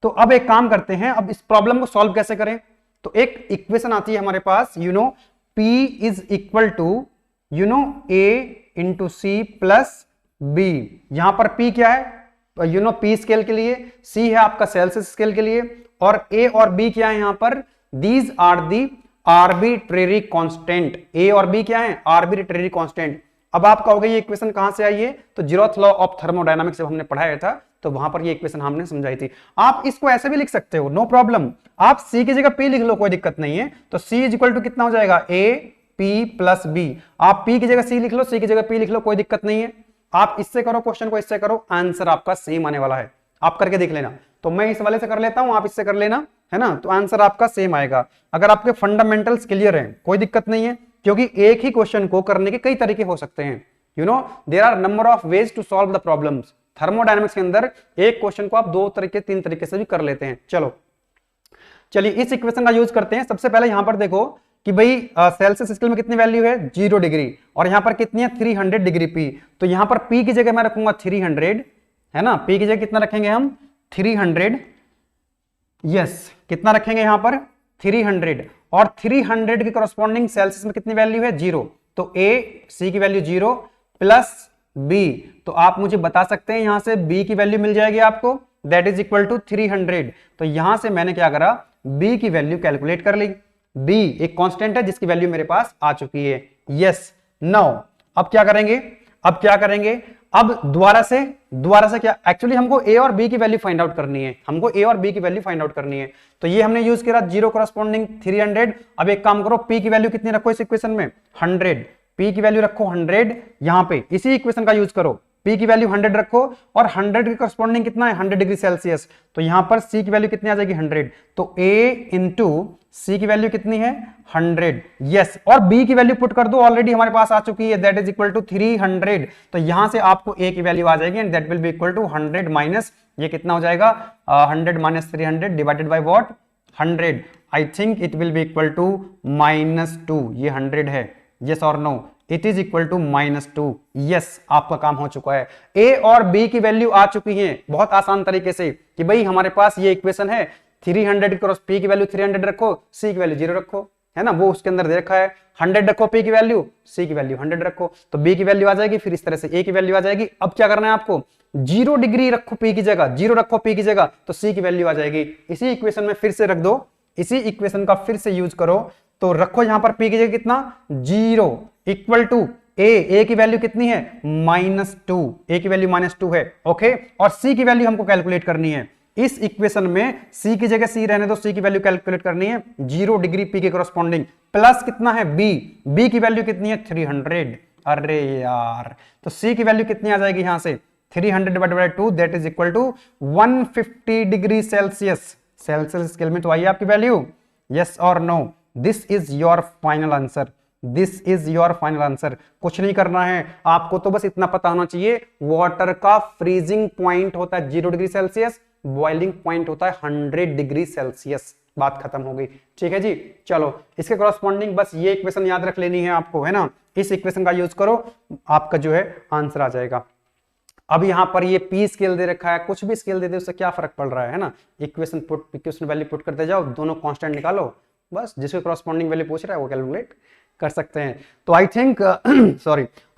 तो अब एक काम करते हैं, अब इस प्रॉब्लम को सॉल्व कैसे करें, तो एक इक्वेशन आती है हमारे पास, P is equal to A into C plus B. यहां पर P क्या है P स्केल के लिए, C है आपका सेल्सियस स्केल के लिए, और A और B क्या है यहां पर, these are the arbitrary constant. A और B क्या है आर्बिट्रेरी कांस्टेंट। अब आप कहोगे ये इक्वेशन कहां से आई है, तो जीरोथ लॉ ऑफ थर्मोडायनामिक्स जब हमने पढ़ाया था तो वहां पर ये इक्वेशन हमने समझाई थी। आप इसको ऐसे भी लिख सकते हो, नो प्रॉब्लम, आप C की जगह P लिख लो, कोई दिक्कत नहीं है। तो C इज इक्वल टू कितना हो जाएगा A P प्लस B, आप P की जगह C लिख लो, C की जगह P लिख लो, कोई दिक्कत नहीं है। आप इससे करो क्वेश्चन को, इससे करो, आंसर आपका सेम आने वाला है, आप करके देख लेना। तो मैं इस वाले से कर लेता हूं, आप इससे कर लेना, है ना, तो आंसर आपका सेम आएगा। अगर आपके फंडामेंटल्स क्लियर हैं कोई दिक्कत नहीं है, क्योंकि एक ही क्वेश्चन को करने के कई तरीके हो सकते हैं। There are number of ways to solve the problems. Thermodynamics के अंदर एक क्वेश्चन को आप 2 तरीके 3 तरीके से भी कर लेते हैं। चलिए इस इक्वेशन का यूज करते हैं। सबसे पहले यहां पर देखो कि भाई सेल्सियस स्केल में कितनी वैल्यू है 0 डिग्री, और यहां पर कितनी है 300 डिग्री पी, तो यहां पर पी की जगह मैं रखूंगा 300, है ना, पी की जगह कितना रखेंगे हम 300, यस, कितना रखेंगे यहां पर 300, और 300 के करस्पॉन्डिंग सेल्सियस में कितनी वैल्यू है 0, तो A C की वैल्यू 0 प्लस B, तो आप मुझे बता सकते हैं यहां से B की वैल्यू मिल जाएगी आपको, दैट इज इक्वल टू 300। तो यहां से मैंने क्या करा B की वैल्यू कैलकुलेट कर ली। B एक कांस्टेंट है जिसकी वैल्यू मेरे पास आ चुकी है, यस। नाउ अब क्या करेंगे, अब दोबारा से क्या, एक्चुअली हमको A और B की वैल्यू फाइंड आउट करनी है, तो ये हमने यूज किया 0 करस्पॉन्डिंग 300। अब एक काम करो, P की वैल्यू कितनी रखो इस इक्वेशन में 100, P की वैल्यू रखो 100, यहां पे इसी इक्वेशन का यूज करो, P की वैल्यू 100 रखो, और 100 के करस्पॉन्डिंग कितना है 100 डिग्री सेल्सियस, तो यहां पर C की वैल्यू कितनी आ जाएगी 100, तो A इंटू C की वैल्यू कितनी है 100, यस, और B की वैल्यू पुट कर दो, ऑलरेडी हमारे पास आ चुकी है, दैट इज इक्वल टू 300। तो यहां से आपको A की वैल्यू आ जाएगी, and that will be equal to 100 minus, ये कितना हो जाएगा 100 minus 300 divided by what 100, I think it will be equal to -2, ये 100 है, यस और no, it is equal to -2, yes, आपका काम हो चुका है। A और B की वैल्यू आ चुकी है बहुत आसान तरीके से, कि भाई हमारे पास ये इक्वेशन है 300 क्रॉस P की वैल्यू 300 रखो, C की वैल्यू 0 रखो, है ना, वो उसके अंदर दे रखा है, 100 रखो P की वैल्यू, C की वैल्यू 100 रखो, तो B की वैल्यू आ जाएगी, फिर इस तरह से A की वैल्यू आ जाएगी। अब क्या करना है आपको, 0 डिग्री रखो P की जगह, 0 रखो P की जगह, तो C की वैल्यू आ जाएगी। इसी इक्वेशन में फिर से रख दो, इसी इक्वेशन का फिर से यूज करो, तो रखो यहां पर P की जगह कितना 0 इक्वल टू A की वैल्यू कितनी है -2, A की वैल्यू -2 है, ओके, और C की वैल्यू हमको कैलकुलेट करनी है। इस इक्वेशन में C की जगह C रहने दो, C की वैल्यू कैलकुलेट करनी है 0 डिग्री P के करस्पॉन्डिंग, प्लस कितना है B की वैल्यू कितनी है 300, अरे यार, तो C की वैल्यू कितनी आ जाएगी यहां से 300 divided by 2, that is equal to 150 degree Celsius. Celsius scale में तो आई आपकी वैल्यू, यस और no, this is your final answer, this is your final answer. कुछ नहीं करना है आपको, तो बस इतना पता होना चाहिए, वाटर का फ्रीजिंग पॉइंट होता है 0 डिग्री सेल्सियस, बॉइलिंग पॉइंट होता है 100 डिग्री सेल्सियस। बात खत्म हो गई, ठीक है जी। चलो इसके कॉरस्पॉन्डिंग बस ये इक्वेशन याद रख लेनी है आपको, है ना। इस इक्वेशन का यूज करो, आपका जो है आंसर आ जाएगा। अब यहां पर ये पी स्केल दे रखा है, कुछ भी स्केल दे दे उससे क्या फर्क पड़ रहा है ना। इक्वेशन वैल्यू पुट करते जाओ, दोनों कांस्टेंट निकालो, बस जिसके कॉरस्पॉन्डिंग वैल्यू पूछ रहा है वो कैलकुलेट कर सकते हैं। तो आई थिंक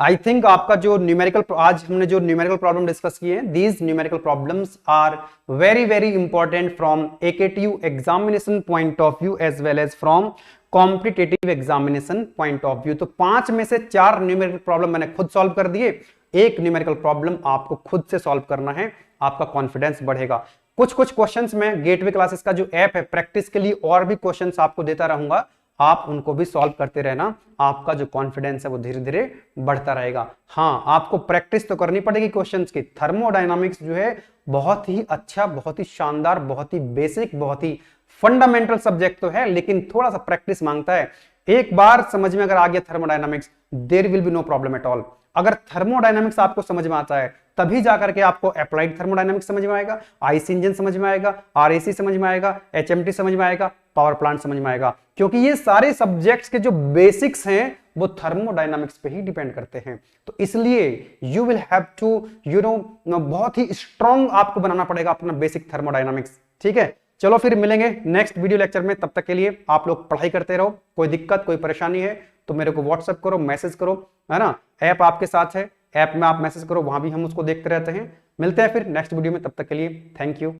आई थिंक आपका जो न्यूमेरिकल, आज हमने जो न्यूमेरिकल प्रॉब्लम डिस्कस किए हैं, these numerical problems are very very important from AKTU examination point of view as well as from competitive examination point of view. तो 5 में से 4 न्यूमेरिकल प्रॉब्लम मैंने खुद सॉल्व कर दिए, एक न्यूमेरिकल प्रॉब्लम आपको खुद से सॉल्व करना है, आपका कॉन्फिडेंस बढ़ेगा। कुछ क्वेश्चंस में गेटवे क्लासेस का जो ऐप है प्रैक्टिस के लिए और भी क्वेश्चंस आपको देता रहूंगा, आप उनको भी सॉल्व करते रहना, आपका जो कॉन्फिडेंस है वो धीरे धीरे बढ़ता रहेगा। हाँ, आपको प्रैक्टिस तो करनी पड़ेगी क्वेश्चंस की। थर्मोडायनामिक्स जो है बहुत ही अच्छा, बहुत ही शानदार, बहुत ही बेसिक, बहुत ही फंडामेंटल सब्जेक्ट तो है, लेकिन थोड़ा सा प्रैक्टिस मांगता है। एक बार समझ में अगर आ गया thermodynamics, there will be no problem at all. अगर थर्मोडायनामिक्स आपको समझ में आता है तभी जाकर के आपको अप्लाइड थर्मोडायनामिक्स समझ में आएगा, आईसी इंजन समझ में आएगा, आरएसी समझ में आएगा, एचएमटी समझ में आएगा, पावर प्लांट समझ में आएगा, क्योंकि ये सारे सब्जेक्ट्स के जो बेसिक्स हैं वो थर्मोडायनामिक्स पे ही डिपेंड करते हैं। तो इसलिए यू विल हैव टू बहुत ही स्ट्रॉन्ग आपको बनाना पड़ेगा अपना बेसिक थर्मोडायनामिक्स, ठीक है। चलो फिर मिलेंगे नेक्स्ट वीडियो लेक्चर में, तब तक के लिए आप लोग पढ़ाई करते रहो। कोई दिक्कत, कोई परेशानी है तो मेरे को व्हाट्सएप करो, मैसेज करो, है ना। ऐप आपके साथ है, ऐप में आप मैसेज करो, वहां भी हम उसको देखते रहते हैं। मिलते हैं फिर नेक्स्ट वीडियो में, तब तक के लिए थैंक यू।